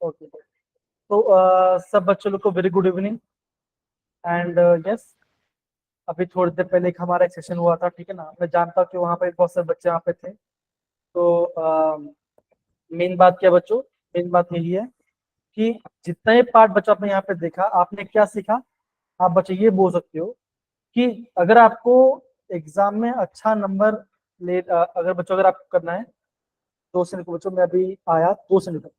Okay, तो सब बच्चों लोग को very good evening. And yes, अभी थोड़ी देर पहले एक हमारा एक सेशन हुआ था, ठीक है ना। मैं जानता हूँ कि वहाँ पे बहुत सारे बच्चे यहाँ पे थे। तो मेन बात क्या बच्चों, मेन बात यही है कि जितना ये पार्ट बच्चों आपने यहाँ पे देखा, आपने क्या सीखा। आप बच्चे ये बोल सकते हो कि अगर आपको एग्जाम में अच्छा नंबर अगर बच्चों अगर आपको करना है, 2 सेकंड बच्चों, मैं अभी आया, 2 सेकंड।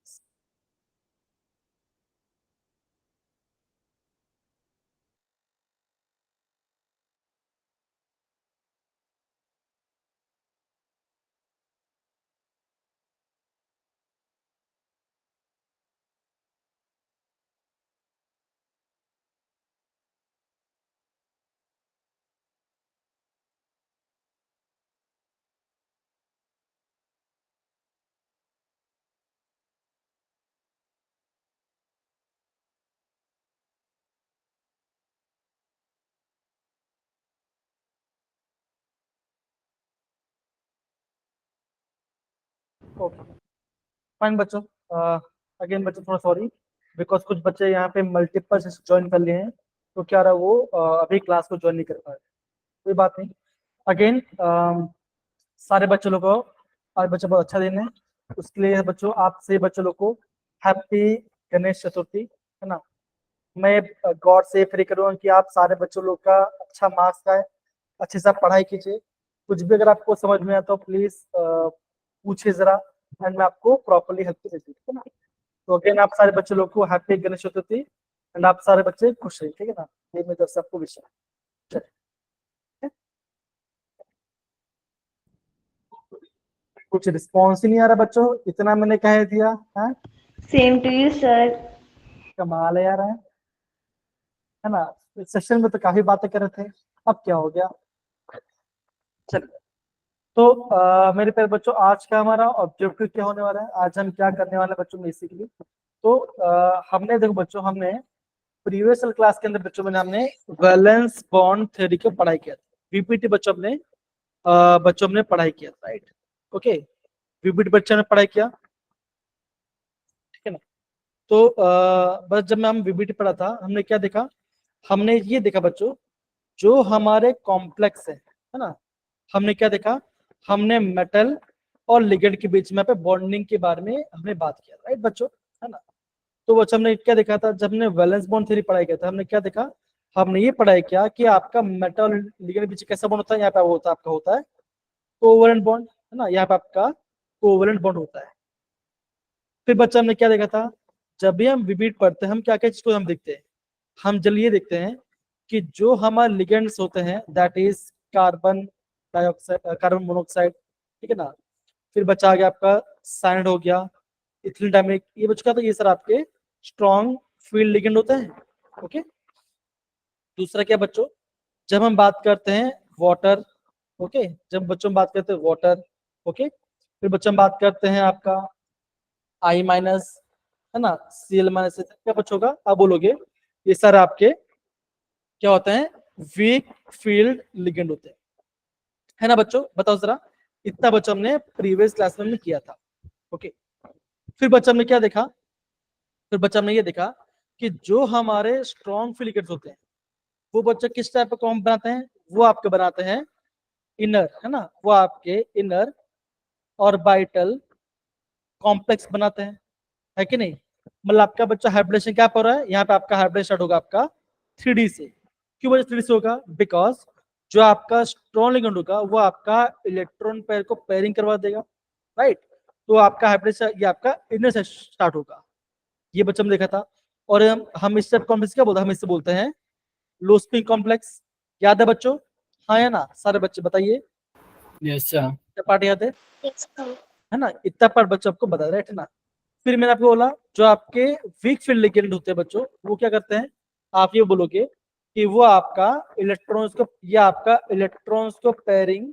ओके फाइन बच्चों, अगेन बच्चों थोड़ा सॉरी, बिकॉज कुछ बच्चे यहाँ पे मल्टीपल से ज्वाइन कर लिए हैं, तो क्या रहा वो अभी क्लास को ज्वाइन नहीं कर पाए। कोई बात नहीं। अगेन सारे बच्चों लोग को आज बच्चों बहुत अच्छा दिन है, उसके लिए बच्चों आप सभी बच्चों लोग को हैप्पी गणेश चतुर्थी, है ना। मैं गॉड से प्रे करूँगा कि आप सारे बच्चों लोग का अच्छा मार्क्स आए, अच्छे से आप पढ़ाई कीजिए। कुछ भी अगर आपको समझ में आता हो प्लीज पूछिए जरा, एंड मैं आपको प्रॉपरली हेल्प कर देती हूँ, ठीक है ना। तो अगेन आप सारे बच्चे लोग को हैप्पी गणेश चतुर्थी, एंड आप सारे बच्चे खुश रहिए, ठीक है ना। ये मेरी तरफ से आपको विश है। कुछ रिस्पॉन्स ही नहीं आ रहा बच्चों, इतना मैंने कह दिया है। Same to you sir. कमाल है यार, है ना। इस सेशन में तो काफी बातें कर रहे थे, अब क्या हो गया। चलिए, तो मेरे प्यारे बच्चों, आज का हमारा ऑब्जेक्टिव क्या होने वाला है, आज हम क्या करने वाले हैं बच्चों बेसिकली। तो हमने देखो बच्चों, हमने प्रीवियस क्लास के अंदर बच्चों में हमने वैलेंस बॉन्ड थ्योरी को पढ़ाई किया था। वीपीटी बच्चों हमने बच्चों हमने पढ़ाई किया, राइट। ओके, वीपीटी बच्चों ने पढ़ाई किया, ठीक है ना। तो बस जब मैं हम वीबीटी पढ़ा था, हमने क्या देखा, हमने ये देखा बच्चों, जो हमारे कॉम्प्लेक्स है ना, हमने क्या देखा, हमने मेटल और लिगेंड के बीच में पे बॉन्डिंग के बारे में हमने बात किया, राइट बच्चों, है ना। तो बच्चों हमने क्या देखा था, जब हमने वैलेंस बॉन्ड थ्योरी पढ़ाई किया था, हमने क्या देखा, हमने ये पढ़ाई किया कि आपका मेटल और लिगेंड के बीच कैसा बॉन्ड होता है। यहाँ पे होता है, आपका होता है कोवलेंट बॉन्ड, है ना। यहाँ पे आपका कोवलेंट बॉन्ड होता है। फिर बच्चा हमने क्या देखा था, जब भी हम विबिट पढ़ते हैं, हम क्या क्या चीज को हम देखते हैं, हम जल्दी ये देखते हैं कि जो हमारे लिगेंड्स होते हैं, that is carbon dioxide, carbon monoxide, ठीक है ना। फिर बचा आ गया आपका साइनाइड हो गया, इथिलीन डाइमिक, ये बच गया। तो ये सर आपके स्ट्रॉन्ग फील्ड लिगेंड होते हैं। ओके, दूसरा क्या बच्चों, जब हम बात करते हैं वाटर, ओके, जब बच्चों हम बात करते हैं वाटर, ओके, फिर बच्चों हम बात करते हैं आपका आई माइनस, है ना, सी एल माइनस, क्या बच्चों का आप बोलोगे, ये सर आपके क्या होते हैं, वीक फील्ड लिगेंड होते हैं, है ना बच्चों। बताओ जरा, इतना बच्चों हमने प्रीवियस क्लास में किया था। ओके, फिर बच्चा हमने क्या देखा, फिर बच्चा हमने ये देखा कि जो हमारे स्ट्रॉन्ग फील्ड लिगेंड्स होते हैं, वो बच्चे किस टाइप का कॉम्प बनाते हैं, वो आपके बनाते हैं इनर, है ना, वो आपके इनर ऑर्बिटल कॉम्प्लेक्स बनाते हैं, है कि नहीं। मतलब आपका बच्चा हाइब्रिडेशन क्या पढ़ रहा है, यहाँ पे आपका हाइब्रिडेशन स्टार्ट होगा आपका 3D से। क्यों वजह 3D से होगा, बिकॉज जो आपका स्ट्रॉन्ग लिगेंड होगा वो आपका इलेक्ट्रॉन पेयर को पेयरिंग करवा देगा, राइट। तो आपका हाइब्रिडेशन ये आपका इनर से स्टार्ट होगा, ये बच्चा हमने देखा था। और हम इस कॉम्प्लेक्स क्या बोलते हैं, हम इससे बोलते हैं लो स्पिन कॉम्प्लेक्स। याद है बच्चों, हाँ या ना, सारे बच्चे बताइए, यस सर। पार्ट याद है ना, इतना पार्ट बच्चों आपको बता रहे थे ना। फिर मैंने आपको बोला, जो आपके वीक फील्ड लिगेंड होते हैं बच्चों, वो क्या करते हैं, आप ये बोलोगे कि वो आपका इलेक्ट्रॉन्स को या आपका इलेक्ट्रॉन्स को पेयरिंग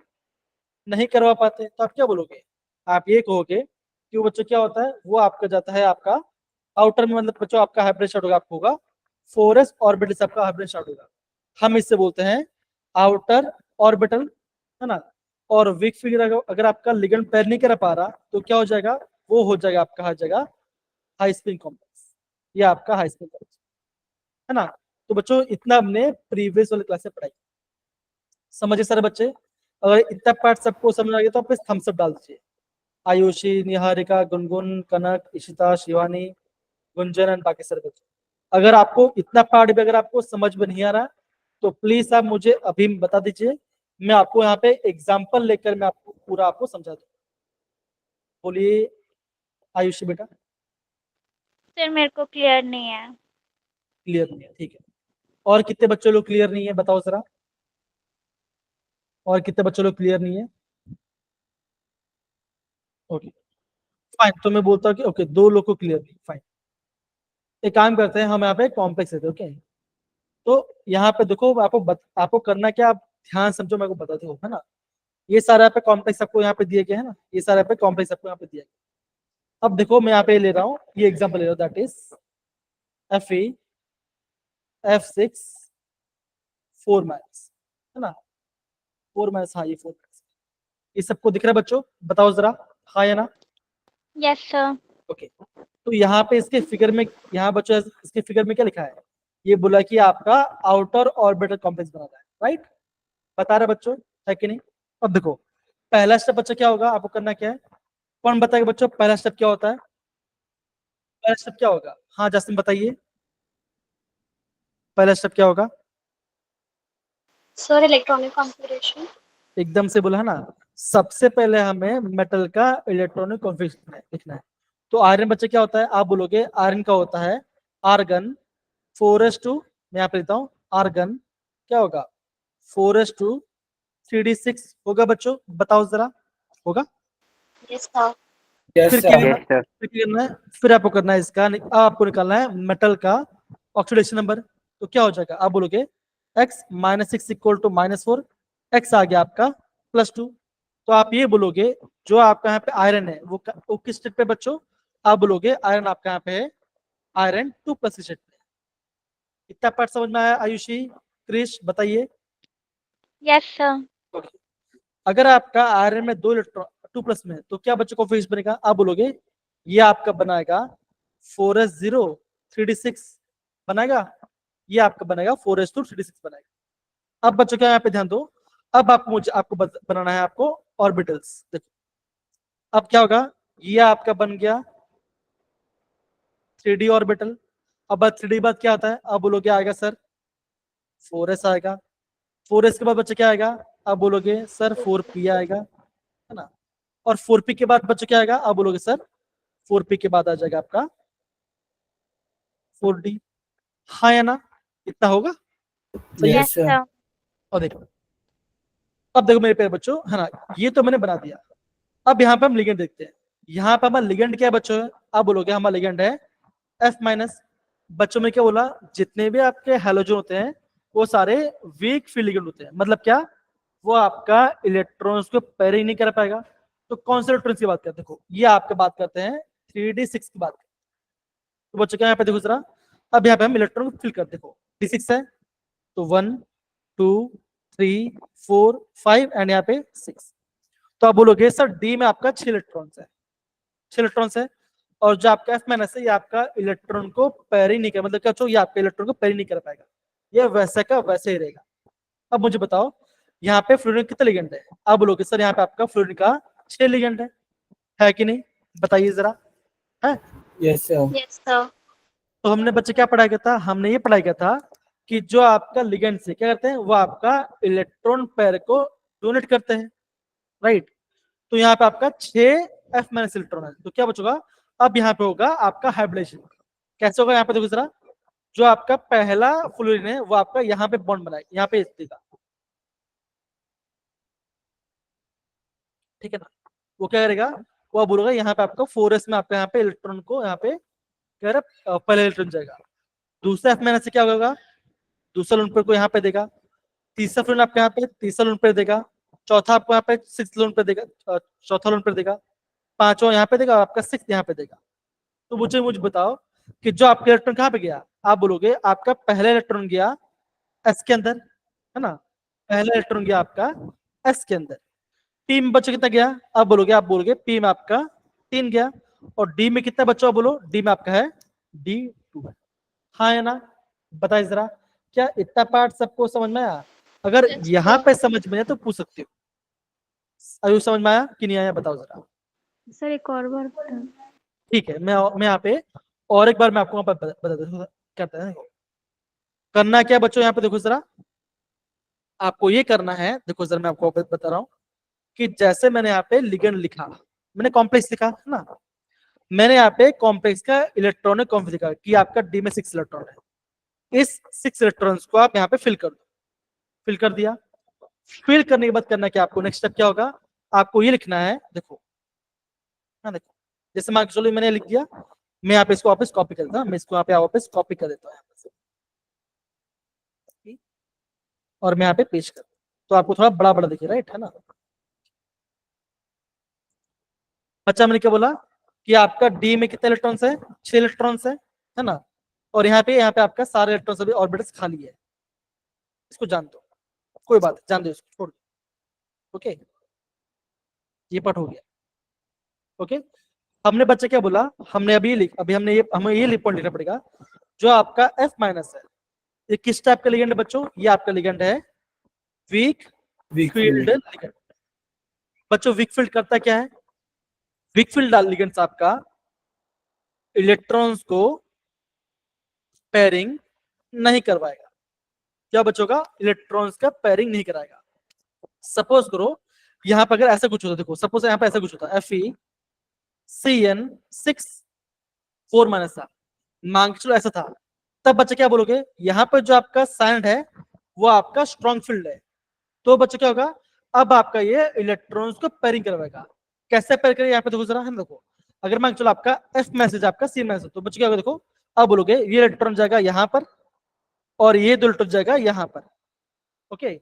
नहीं करवा पाते। तो आप क्या बोलोगे, आप ये कहोगे कि वो बच्चों क्या होता है, वो आपका जाता है आपका आउटर में, मतलब बच्चों आपका हाइब्रिड स्टार्ट होगा, आपको होगा 4s ऑर्बिटल से आपका हाइब्रिड स्टार्ट होगा। हम इससे बोलते हैं आउटर ऑर्बिटल, है ना। और वीक फील्ड अगर आपका लिगेंड पेयर नहीं कर पा रहा, तो क्या हो जाएगा, वो हो जाएगा आपका हर जगह हाई स्पिन कॉम्प्लेक्स, ये आपका हाई स्पिन कॉम्प्लेक्स है ना। तो बच्चों इतना हमने प्रीवियस वाले क्लास में पढ़ाई, समझे सारे बच्चे? अगर इतना पार्ट सबको समझ आ गया तो आप थम्स अप डाल दीजिए। आयुषी, निहारिका, गुनगुन, कनक, इशिता, शिवानी, गुंजन एंड बाकी सारे बच्चे, अगर आपको इतना पार्ट भी अगर आपको समझ में नहीं आ रहा तो प्लीज आप मुझे अभी बता दीजिए, मैं आपको यहाँ पे एग्जाम्पल लेकर मैं आपको पूरा आपको समझा दूँ। बोलिए आयुषी बेटा। सर मेरे को क्लियर नहीं है। क्लियर नहीं है, ठीक है। और कितने बच्चों लोग क्लियर नहीं है बताओ जरा, और कितने बच्चों लोग क्लियर नहीं है? ओके फाइन, तो मैं बोलता हूँ कि ओके 2 लोग को क्लियर नहीं, फाइन। एक काम करते हैं, हम यहाँ पे कॉम्प्लेक्स लेते हैं, ओके। तो यहाँ पे देखो आपको करना क्या, आप ध्यान समझो, मैं को बताते हो है ना। ये सारा पे कॉम्प्लेक्स आपको यहाँ पे दिए गए है ना, ये सारा पे कॉम्प्लेक्स आपको यहाँ पे दिया गया। अब देखो मैं यहाँ पे ले रहा हूँ, ये एग्जाम्पल ले रहा हूँ, that is Fe F6 4 minus, है ना, 4 माइनस, हाँ ये 4 माइनस, ये सबको दिख रहा है बच्चों, बताओ जरा हाँ या ना। Yes sir. ओके तो यहाँ पे इसके फिगर में, यहाँ बच्चों इसके फिगर में क्या लिखा है, ये बोला कि आपका आउटर ऑर्बिटल कॉम्प्लेक्स बना रहा है, राइट, बता रहे बच्चों, है कि नहीं? अब देखो पहला स्टेप बच्चा क्या होगा, आपको करना क्या है, कौन बताएगा बच्चों पहला स्टेप क्या होता है? पहला स्टेप क्या होगा, हाँ जैस्मिन बताइए, पहला स्टेप क्या होगा? Sir electronic configuration. एकदम से बोला है ना, सबसे पहले हमें मेटल का इलेक्ट्रॉनिक कॉन्फ़िगरेशन लिखना है। तो आयरन बच्चे क्या होता है, आप बोलोगे आयरन का होता है आर्गन 4s2, मैं यहाँ पे लिखता हूँ आर्गन क्या होगा 4s2 3d6 होगा बच्चों, बताओ जरा, होगा? Yes sir. फिर क्या करना, फिर क्या करना है, फिर आपको करना है इसका आपको निकालना है मेटल का ऑक्सीडेशन नंबर। तो क्या हो जाएगा, आप बोलोगे x -6 इक्वल टू -4, x आ गया आपका +2। तो आप ये बोलोगे जो आपका यहाँ पे आयरन है वो किस स्टेट पे बच्चों, आप बोलोगे आयरन आपका यहाँ पे है आयरन 2+ स्टेट पे। इतना पार्ट समझ में आया आयुषी, क्रिश बताइए? Yes sir. अगर आपका आयरन में 2 इलेक्ट्रॉन 2+ में है, तो क्या बच्चों को फिजिक्स बनेगा, आप बोलोगे ये आपका बनाएगा 4s0 3d6 बनाएगा, ये आपका बनेगा 4s2 3d6 बनाएगा। अब बच्चों क्या यहाँ पे ध्यान दो, अब आपको बनाना है आपको ऑर्बिटल्स। देखो अब क्या होगा, ये आपका बन गया 3d ऑर्बिटल। अब 3d बाद क्या आता है, अब बोलोगे आएगा सर 4s आएगा, 4s के बाद बच्चे क्या आएगा, अब बोलोगे सर 4p आएगा, है ना। और 4p के बाद बच्चे क्या आएगा, अब बोलोगे सर 4p के बाद आ जाएगा आपका 4d, हाँ या ना, इतना होगा सही है? Yes sir. और देखो अब देखो मेरे प्यारे बच्चों, है ना, ये तो मैंने बना दिया। अब यहाँ पे हम लिगेंड देखते हैं, यहाँ पे हमारा लिगेंड क्या है बच्चों, आप बोलोगे हमारा लिगेंड है F-। बच्चों में क्या बोला, जितने भी आपके हैलोजन होते हैं वो सारे वीक फील्ड लिगेंड होते हैं, मतलब क्या, वो आपका इलेक्ट्रॉन्स को पैर ही नहीं कर पाएगा। तो कौन से इलेक्ट्रॉन्स की बात करते हैं, देखो ये आपके बात करते हैं 3d6 की बात। तो बच्चों क्या यहाँ पे देखो जरा, अब यहाँ पे हम इलेक्ट्रॉन को फिल करते, देखो d6 है तो 1 2 3 4 5 एंड यहाँ पे 6। तो आप बोलोगे सर डी में आपका 6 इलेक्ट्रॉन्स है, 6 इलेक्ट्रॉन्स है, और जो आपका F- है ये आपका इलेक्ट्रॉन को पैर ही नहीं कर, मतलब क्या, ये आपका इलेक्ट्रॉन को पैर ही नहीं कर पाएगा, ये वैसे का वैसे ही रहेगा। अब मुझे बताओ यहाँ पे फ्लोरीन कितने लिगेंड है, आप बोलोगे सर यहाँ पे आपका फ्लोरीन का 6 लिगेंड है कि नहीं, बताइए जरा, है? Yes sir. Yes sir. तो हमने बच्चे क्या पढ़ाया गया था, हमने ये पढ़ाया गया था कि जो आपका लिगेंड से क्या करते हैं, वो आपका इलेक्ट्रॉन पैर को डोनेट करते हैं, राइट। तो यहाँ पे आपका 6 F- इलेक्ट्रॉन है, तो क्या बचेगा, अब यहाँ पे होगा आपका हाइब्रिडेशन। कैसे होगा, यहाँ पे देखो जरा, जो आपका पहला फ्लोरीन है वो आपका यहाँ पे बॉन्ड बनाए, यहाँ पे देगा, ठीक है ना। वो क्या करेगा, वो बोलेगा यहाँ पे आपका 4s में आपका यहाँ पे इलेक्ट्रॉन को यहाँ पे कह रहा पहले इलेक्ट्रॉन जाएगा, दूसरा F- से क्या होगा, दूसरा लोन पेयर को यहाँ पे देगा, तीसरा फ्लोरीन आपको यहाँ पे तीसरा लोन पेयर देगा, चौथा आपको यहाँ पे 6 लोन पेयर देगा, चौथा लोन पेयर देगा, पांचवा यहाँ पे देगा, आपका 6 यहाँ पे देगा। तो मुझे बताओ कि जो आपका इलेक्ट्रॉन कहाँ पे गया, आप बोलोगे आपका पहला इलेक्ट्रॉन गया एस के अंदर, है ना, पहला इलेक्ट्रॉन गया आपका एस के अंदर। पी में बच्चों कितना गया, आप बोलोगे पी में आपका 3 गया, और डी में कितना बच्चा बोलो, डी में आपका है D2 है, हाँ या ना, बताइए जरा, क्या इतना पार्ट सबको समझ में आया? अगर Yes, यहाँ sir. पे समझ में आया तो पूछ सकते हो, अभी समझ में आया कि नहीं आया बताओ जरा। सर एक और बार बता। ठीक है, मैं यहाँ पे और एक बार मैं आपको वहां पर बता देता करता है। करना क्या बच्चों, यहाँ पे देखो जरा, आपको ये करना है, देखो जरा मैं आपको बता रहा हूँ कि जैसे मैंने यहाँ पे लिगेंड लिखा, मैंने कॉम्प्लेक्स लिखा है ना, मैंने यहाँ पे कॉम्प्लेक्स का इलेक्ट्रॉनिक कॉन्फिगरेशन लिखा कि आपका डी में 6 इलेक्ट्रॉन है, इस 6 इलेक्ट्रॉन्स को आप यहाँ पे फिल कर दो, फिल कर दिया। फिल करने के बाद करना क्या आपको, नेक्स्ट स्टेप क्या होगा, आपको ये लिखना है, देखो, हाँ देखो, जैसे मान के चलो मैंने लिख दिया, मैं यहाँ पे इसको वापस कॉपी कर देता हूँ, मैं इसको यहाँ पे वापस कॉपी कर देता हूँ यहाँ पे, और मैं यहाँ पे पेश कर, तो आपको थोड़ा बड़ा बड़ा दिखे, राइट है ना। अच्छा मैंने क्या बोला कि आपका डी में कितने इलेक्ट्रॉन्स है, 6 इलेक्ट्रॉन्स है ना, और यहाँ पे आपका सारे इलेक्ट्रॉन्स अभी ऑर्बिटल्स खाली है, इसको जान दो, कोई बात है, जान दो इसको, छोड़ दो, ओके, ये पार्ट हो गया, ओके। हमने बच्चे क्या बोला, हमने अभी हमने ये हमें ये पॉइंट लिखना पड़ेगा, जो आपका F माइनस है, ये किस टाइप का लिगेंड है बच्चों, ये आपका लिगेंड है वीक फील्ड लिगेंड। बच्चों वीक फील्ड करता क्या है, वीक फील्ड लिगेंड्स आपका इलेक्ट्रॉन्स को पेयरिंग नहीं करवाएगा, क्या बच्चों का, इलेक्ट्रॉन्स का पेयरिंग नहीं कराएगा। सपोज करो यहाँ पर अगर ऐसा कुछ होता, देखो सपोज यहाँ पे ऐसा कुछ होता, FeCN6 4 माइनस था, मांग चलो ऐसा था, तब बच्चे क्या बोलोगे, यहाँ पर जो आपका साइड है वो आपका स्ट्रॉन्ग फील्ड है, तो बच्चे क्या होगा, अब आपका ये इलेक्ट्रॉन्स को पेयरिंग करवाएगा। कैसे पेयर करेगा, यहाँ पे देखो जरा, हम देखो, अगर मान चलो आपका F मैसेज आपका C मैसेज, तो बच्चे क्या होगा, देखो अब बोलोगे ये इलेक्ट्रॉन जाएगा यहाँ पर और ये दो इलेक्ट्रॉन जाएगा यहाँ पर, ओके।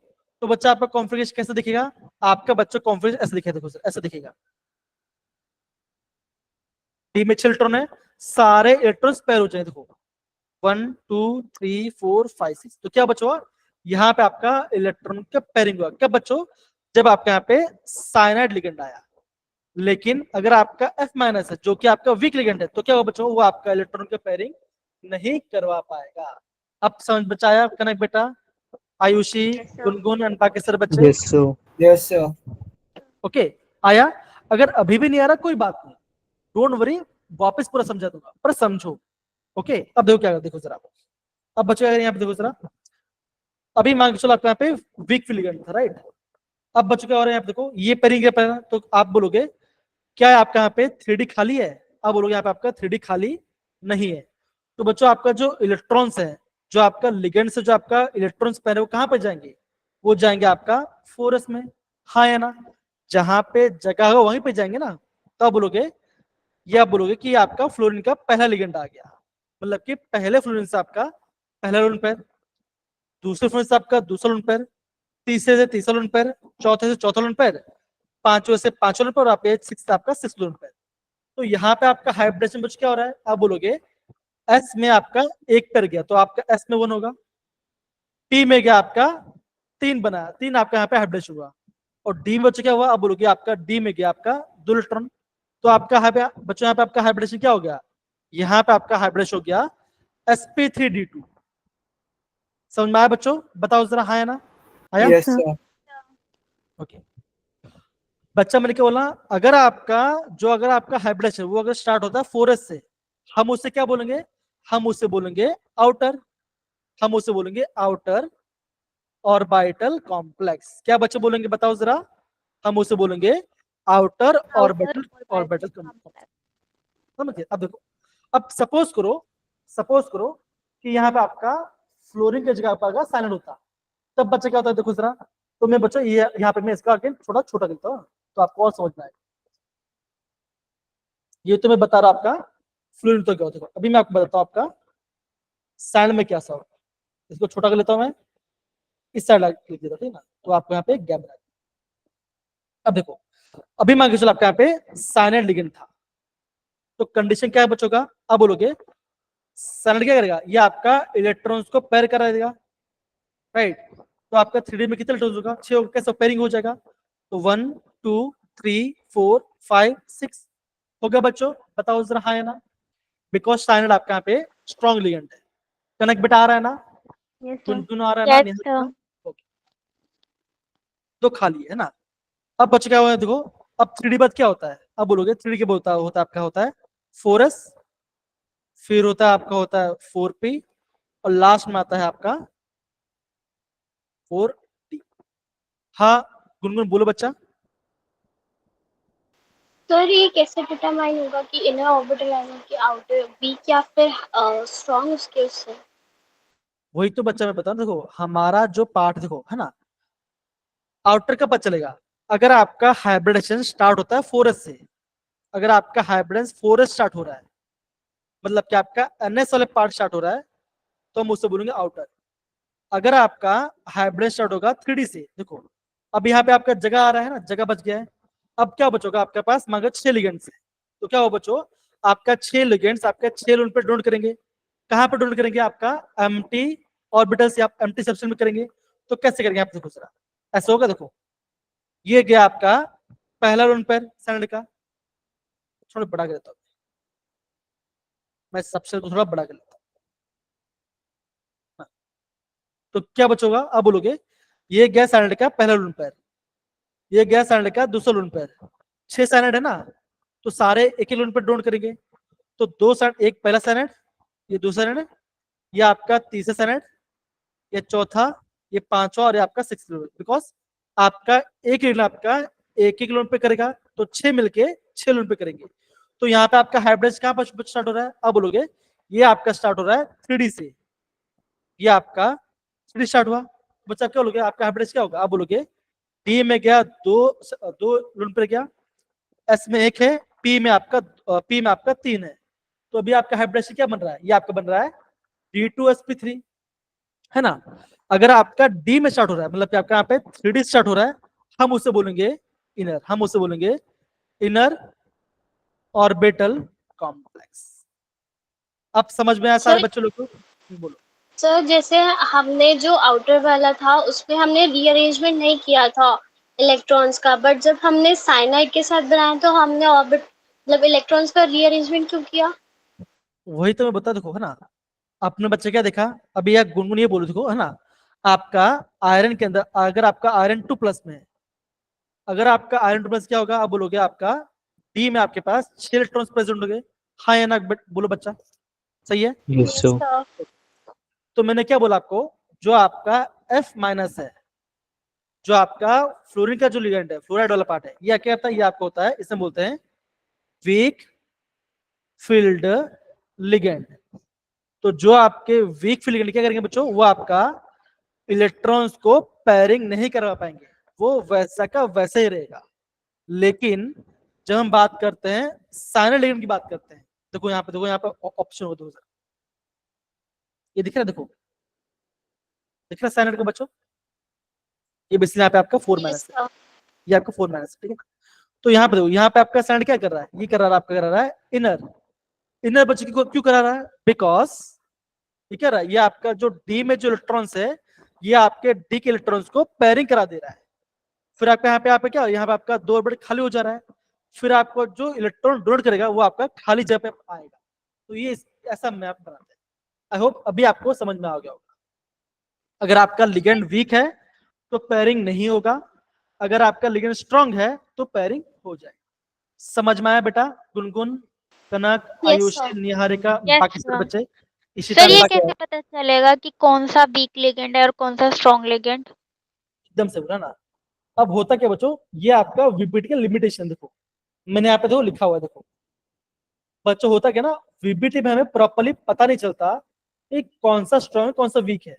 तो बच्चा आपका कॉन्फ़िगरेशन कैसे दिखेगा, आपका बच्चा कॉन्फ़िगरेशन ऐसे दिखेगा, देखो सर ऐसे दिखेगा, डी में 6 इलेक्ट्रॉन है, सारे इलेक्ट्रॉन्स पेयर हो जाए, देखो 1 2 3 4 5 6, तो क्या बच्चों यहाँ पे आपका इलेक्ट्रॉन का पेयरिंग हुआ, क्या बच्चों, जब आपका यहाँ पे साइनाइड लिगेंड आया। लेकिन अगर आपका F माइनस है जो कि आपका वीक लिगेंड है, तो क्या होगा बच्चों, वो आपका इलेक्ट्रॉन का पेयरिंग नहीं करवा पाएगा। अब समझ बचाया कनक बेटा, आयुषी, Yes, sir. गुनगुन, अनपा सर बच्चे, Yes, sir. Yes, sir. Okay आया। अगर अभी भी नहीं आ रहा कोई बात नहीं, डोंट वरी, वापस पूरा समझा दूंगा, पर समझो, ओके। अब देखो क्या, देखो जरा, अब बच्चों अगर यहाँ पे देखो जरा, अभी मान के चलो आपका यहाँ पे वीक फील्ड लिगेंड था, राइट। अब बच्चों क्या हो रहा है, यहाँ पे देखो ये पेयरिंग है पहला, तो आप बोलोगे क्या है आपका यहाँ पे 3D खाली है, अब बोलोगे यहाँ पे आपका 3D खाली नहीं है, तो बच्चों आपका जो इलेक्ट्रॉन्स है, जो आपका लिगेंड से जो आपका इलेक्ट्रॉन्स पहले वो कहाँ पे जाएंगे, वो जाएंगे आपका 4s में, हाँ या ना, जहां पे जगह हो वहीं पे जाएंगे ना, तो आप बोलोगे, ये आप बोलोगे कि आपका फ्लोरीन का पहला लिगेंड आ गया, मतलब कि पहले फ्लोरीन से आपका पहला लोन पेयर, दूसरे फ्लोरीन से आपका दूसरा लोन पेयर, तीसरे से तीसरा लोन पेयर, चौथे से चौथा लोन पेयर, पांचवें से पांचवा लोन पेयर, और आपके सिक्स आपका सिक्स लोन पेयर। तो यहाँ पे आपका हाइब्रिडेशन बच्चों क्या हो रहा है, आप बोलोगे एस में आपका एक पेयर गया, तो आपका एस में 1 होगा, टी में गया आपका 3 बना, 3 आपका यहाँ पे हाइब्रिडेशन हुआ, और डी में बच्चों क्या हुआ, अब बोलोगे आपका डी में गया आपका 2 इलेक्ट्रॉन, तो आपका बच्चों यहाँ पे आपका हाइब्रिडेशन क्या हो गया, यहाँ पे आपका हाइब्रिडेशन हो गया sp3d2। समझ में आया बच्चों, बताओ जरा, हाँ या ना, आया? Yes, sir. ओके। बच्चा मैंने क्या बोला, अगर आपका हाइब्रिडेशन वो अगर स्टार्ट होता है 4s से, हम उससे क्या बोलेंगे, हम उससे बोलेंगे आउटर, हम उससे बोलेंगे आउटर ऑर्बिटल कॉम्प्लेक्स। क्या बच्चे बोलेंगे बताओ जरा, हम उसे बोलेंगे आउटर ऑर्बिटल कॉम्प्लेक्स, समझिए। अब देखो, अब सपोज करो कि यहाँ पे आपका फ्लोरीन की जगह पर साइलेंट होता, तब बच्चे क्या होता है, देखो जरा, तो मैं बच्चों ये यहाँ पे मैं इसका अगेन छोटा छोटा करता हूँ, तो आपको और समझ में आएगा। ये तो मैं बता रहा आपका फ्लोरीन तो क्या होता है, अभी मैं आपको बताता हूँ आपका साइड में क्या सा होता है, इसको छोटा कर लेता हूँ मैं, इस साइड लिख देता, ठीक ना, तो आपको यहाँ पे गैप बना। अब देखो, अभी मान के चलो आपका यहाँ पे साइनाइड लिगेंड था, तो कंडीशन क्या है बच्चों का, अब बोलोगे साइनाइड क्या करेगा, ये आपका इलेक्ट्रॉन्स को पेयर करा देगा, राइट। तो आपका 3D में कितने इलेक्ट्रॉन्स होगा, 6, कैसे पेयरिंग हो जाएगा, तो 1 2 3 4 5 6, हो गया बच्चों, बताओ जरा हाँ या ना, बिकॉज साइनाइड आपका यहाँ पे स्ट्रॉन्ग लिगेंड है। कनक बेटा आ रहा है ना, यस सर। गुनगुन आ रहा है ना, यस निहारिका? सर। ओके, तो खाली है ना। अब बच्चे क्या हुआ है देखो, अब 3D बाद क्या होता है, अब बोलोगे 3D के होता है आपका होता है 4s, फिर होता है 4p, और लास्ट में आता है आपका 4d। हाँ गुनगुन बोलो बच्चा। सर ये कैसे डिटरमाइन होगा कि इनर ऑर्बिटल है कि आउटर वीक या फिर स्ट्रॉन्ग उसके उससे? वही तो बच्चा मैं बता रहा हूं, देखो हमारा जो पार्ट देखो है ना, आउटर का पता चलेगा अगर आपका हाइब्रिडेशन स्टार्ट होता है 4s से। अगर आपका हाइब्रिडेशन 4s स्टार्ट हो रहा है, मतलब कि आपका ns वाले पार्ट स्टार्ट हो रहा है, तो हम उससे बोलेंगे आउटर। अगर आपका हाइब्रिड स्टार्ट होगा 3D से, देखो अब यहाँ पे आपका जगह आ रहा है ना, जगह बच गया है। अब क्या बचोगा आपके पास, मगर 6 लिगेंड्स है, तो क्या हो बच्चों, आपका 6 लिगेंड्स आपका 6 उन पे डोनेट करेंगे। कहाँ पे डोनेट करेंगे, आपका एम्प्टी ऑर्बिटल से आप एम्प्टी सबसेल में करेंगे। तो कैसे करेंगे आप देखो जरा, ऐसा होगा देखो, ये गया आपका पहला लोन पेयर सैनड का, थोड़ा बड़ा कर देता हूँ मैं, सबसे थोड़ा बड़ा कर लेता हूँ। तो क्या बचोगा, अब बोलोगे ये गया सैनड का पहला लोन पेयर, ये गया सैनड का दूसरा लोन पेयर, 6 सैनड है ना, तो सारे एक ही लोन पर डोनेट करेंगे। तो दो सैनड, एक पहला सैनड, ये दूसरा सैनड, ये आपका तीसरा सैनड, ये चौथा, ये पांचवा, और ये आपका 6 किलोमीटर। बिकॉज आपका एक रीजन आपका एक एक लोन पे करेगा, तो 6 मिलके 6 लोन पे करेंगे। तो यहाँ पे आपका हाइब्रिड कहाँ पर स्टार्ट हो रहा है, अब बोलोगे ये आपका स्टार्ट हो रहा है 3D से, ये आपका 3D स्टार्ट हुआ। बच्चा क्या बोलोगे, आपका हाइब्रिड क्या होगा, अब बोलोगे डी में गया दो, दो लोन पे गया, एस में एक है, पी में आपका 3 है। तो अभी आपका हाइब्रिड क्या बन रहा है, ये आपका बन रहा है D2sp3, है ना। अगर आपका डी में स्टार्ट हो रहा है, मतलब कि आपका यहाँ पे 3D स्टार्ट हो रहा है, हम उसे बोलेंगे इनर, हम उसे बोलेंगे इनर ऑर्बिटल कॉम्प्लेक्स। अब समझ में आया सारे सर बच्चों लोग को, बोलो। सर जैसे हमने जो आउटर वाला था उसमें हमने रीअरेंजमेंट नहीं किया था इलेक्ट्रॉन्स का, बट जब हमने साइनाइड के साथ बनाया तो हमने ऑर्बिट मतलब इलेक्ट्रॉन्स का रीअरेंजमेंट क्यों किया? वही तो मैं बता, देखो है ना, अपने बच्चे क्या देखा, अभी यह गुनगुन ये बोलो देखो है ना, आपका आयरन के अंदर अगर आपका आयरन 2+ में है, अगर आपका आयरन 2+ क्या होगा, अब बोलोगे आपका डी में आपके पास 6 इलेक्ट्रॉन्स प्रेजेंट होंगे। हाँ या ना बोलो बच्चा, सही है। Yes, yes sir. सर। तो मैंने क्या बोला आपको, जो आपका F- है, जो आपका फ्लोरीन का जो लिगेंड है, फ्लोराइड वाला पार्ट है, ये क्या होता है, ये आपको होता है, इसे बोलते हैं वीक फील्ड लिगेंड। तो जो आपके वीक फील्ड लिगेंड क्या करेंगे बच्चों, वो आपका इलेक्ट्रॉन्स को पैरिंग नहीं करवा पाएंगे, वो वैसा का वैसे ही रहेगा। लेकिन जब हम बात करते हैं साइनाइड लिगेंड की बात करते हैं, देखो यहाँ पे, देखो यहाँ पे ऑप्शन हो, देखो ये दिख रहा है, देखो दिख रहा है साइनाइड का बच्चों, ये बेसिकली यहाँ पे आपका 4- यस है, सर। ये आपका 4- ठीक है। तो यहाँ पे देखो, यहाँ पे आपका साइनाइड क्या कर रहा है, ये कर रहा है आपका, कर रहा है इनर, इनर बच्चे क्यों करा रहा है, बिकॉज ये क्या रहा है, ये आपका जो डी में जो इलेक्ट्रॉन्स है, ये आपके डी के इलेक्ट्रॉन्स को पेयरिंग करा दे रहा है। फिर आपका यहाँ पे क्या, यहाँ पे आपका 2 ऑर्बिटल खाली हो जा रहा है, फिर आपको जो इलेक्ट्रॉन डोनेट करेगा वो आपका खाली जगह पे आएगा। तो ये ऐसा मैप बनाते हैं। आई होप अभी आपको समझ में आ गया होगा। अगर आपका लिगेंड वीक है तो पेयरिंग नहीं होगा, अगर आपका लिगेंड स्ट्रांग है तो पेयरिंग हो जाएगी। समझ में आया बेटा, Gungun, Kanak, yes sir. Ayushi, Niharika, yes बाकी सारे सर। बच्चे, इशिता, सर ये बेटा क्या है, कैसे पता चलेगा कि कौन सा वीक लिगेंड है और कौन सा स्ट्रॉन्ग लिगेंड? एकदम से बोला ना। अब होता क्या बच्चों, ये आपका वीबीटी का लिमिटेशन देखो, मैंने यहाँ पे देखो लिखा हुआ है, देखो बच्चों होता क्या ना, वीबीटी में हमें प्रॉपर्ली पता नहीं चलता कि कौन सा स्ट्रॉन्ग है कौन सा वीक है।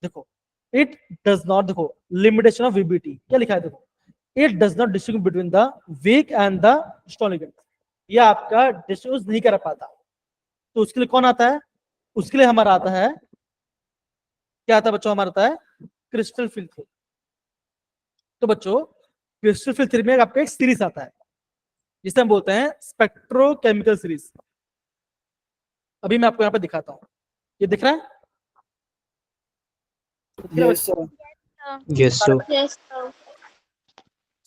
देखो इट डज नॉट, देखो लिमिटेशन ऑफ वीबीटी क्या लिखा है, देखो it does not distinguish between the weak and the strong ligand, ये आपका डिस्टिंग्विश नहीं कर पाता। तो उसके लिए कौन आता है, उसके लिए हमारा आता है, क्या आता है बच्चों, हमारा आता है क्रिस्टल फिल्ड थ्योरी। तो बच्चों क्रिस्टल फिल्ड थ्योरी में आपका एक सीरीज आता है जिसे हम बोलते हैं स्पेक्ट्रोकेमिकल सीरीज। अभी मैं आपको यहाँ पे दिखाता हूँ, ये दिख रहा है, दिख रहा है Yes, बच्चों? sir. Yes, sir. Yes sir.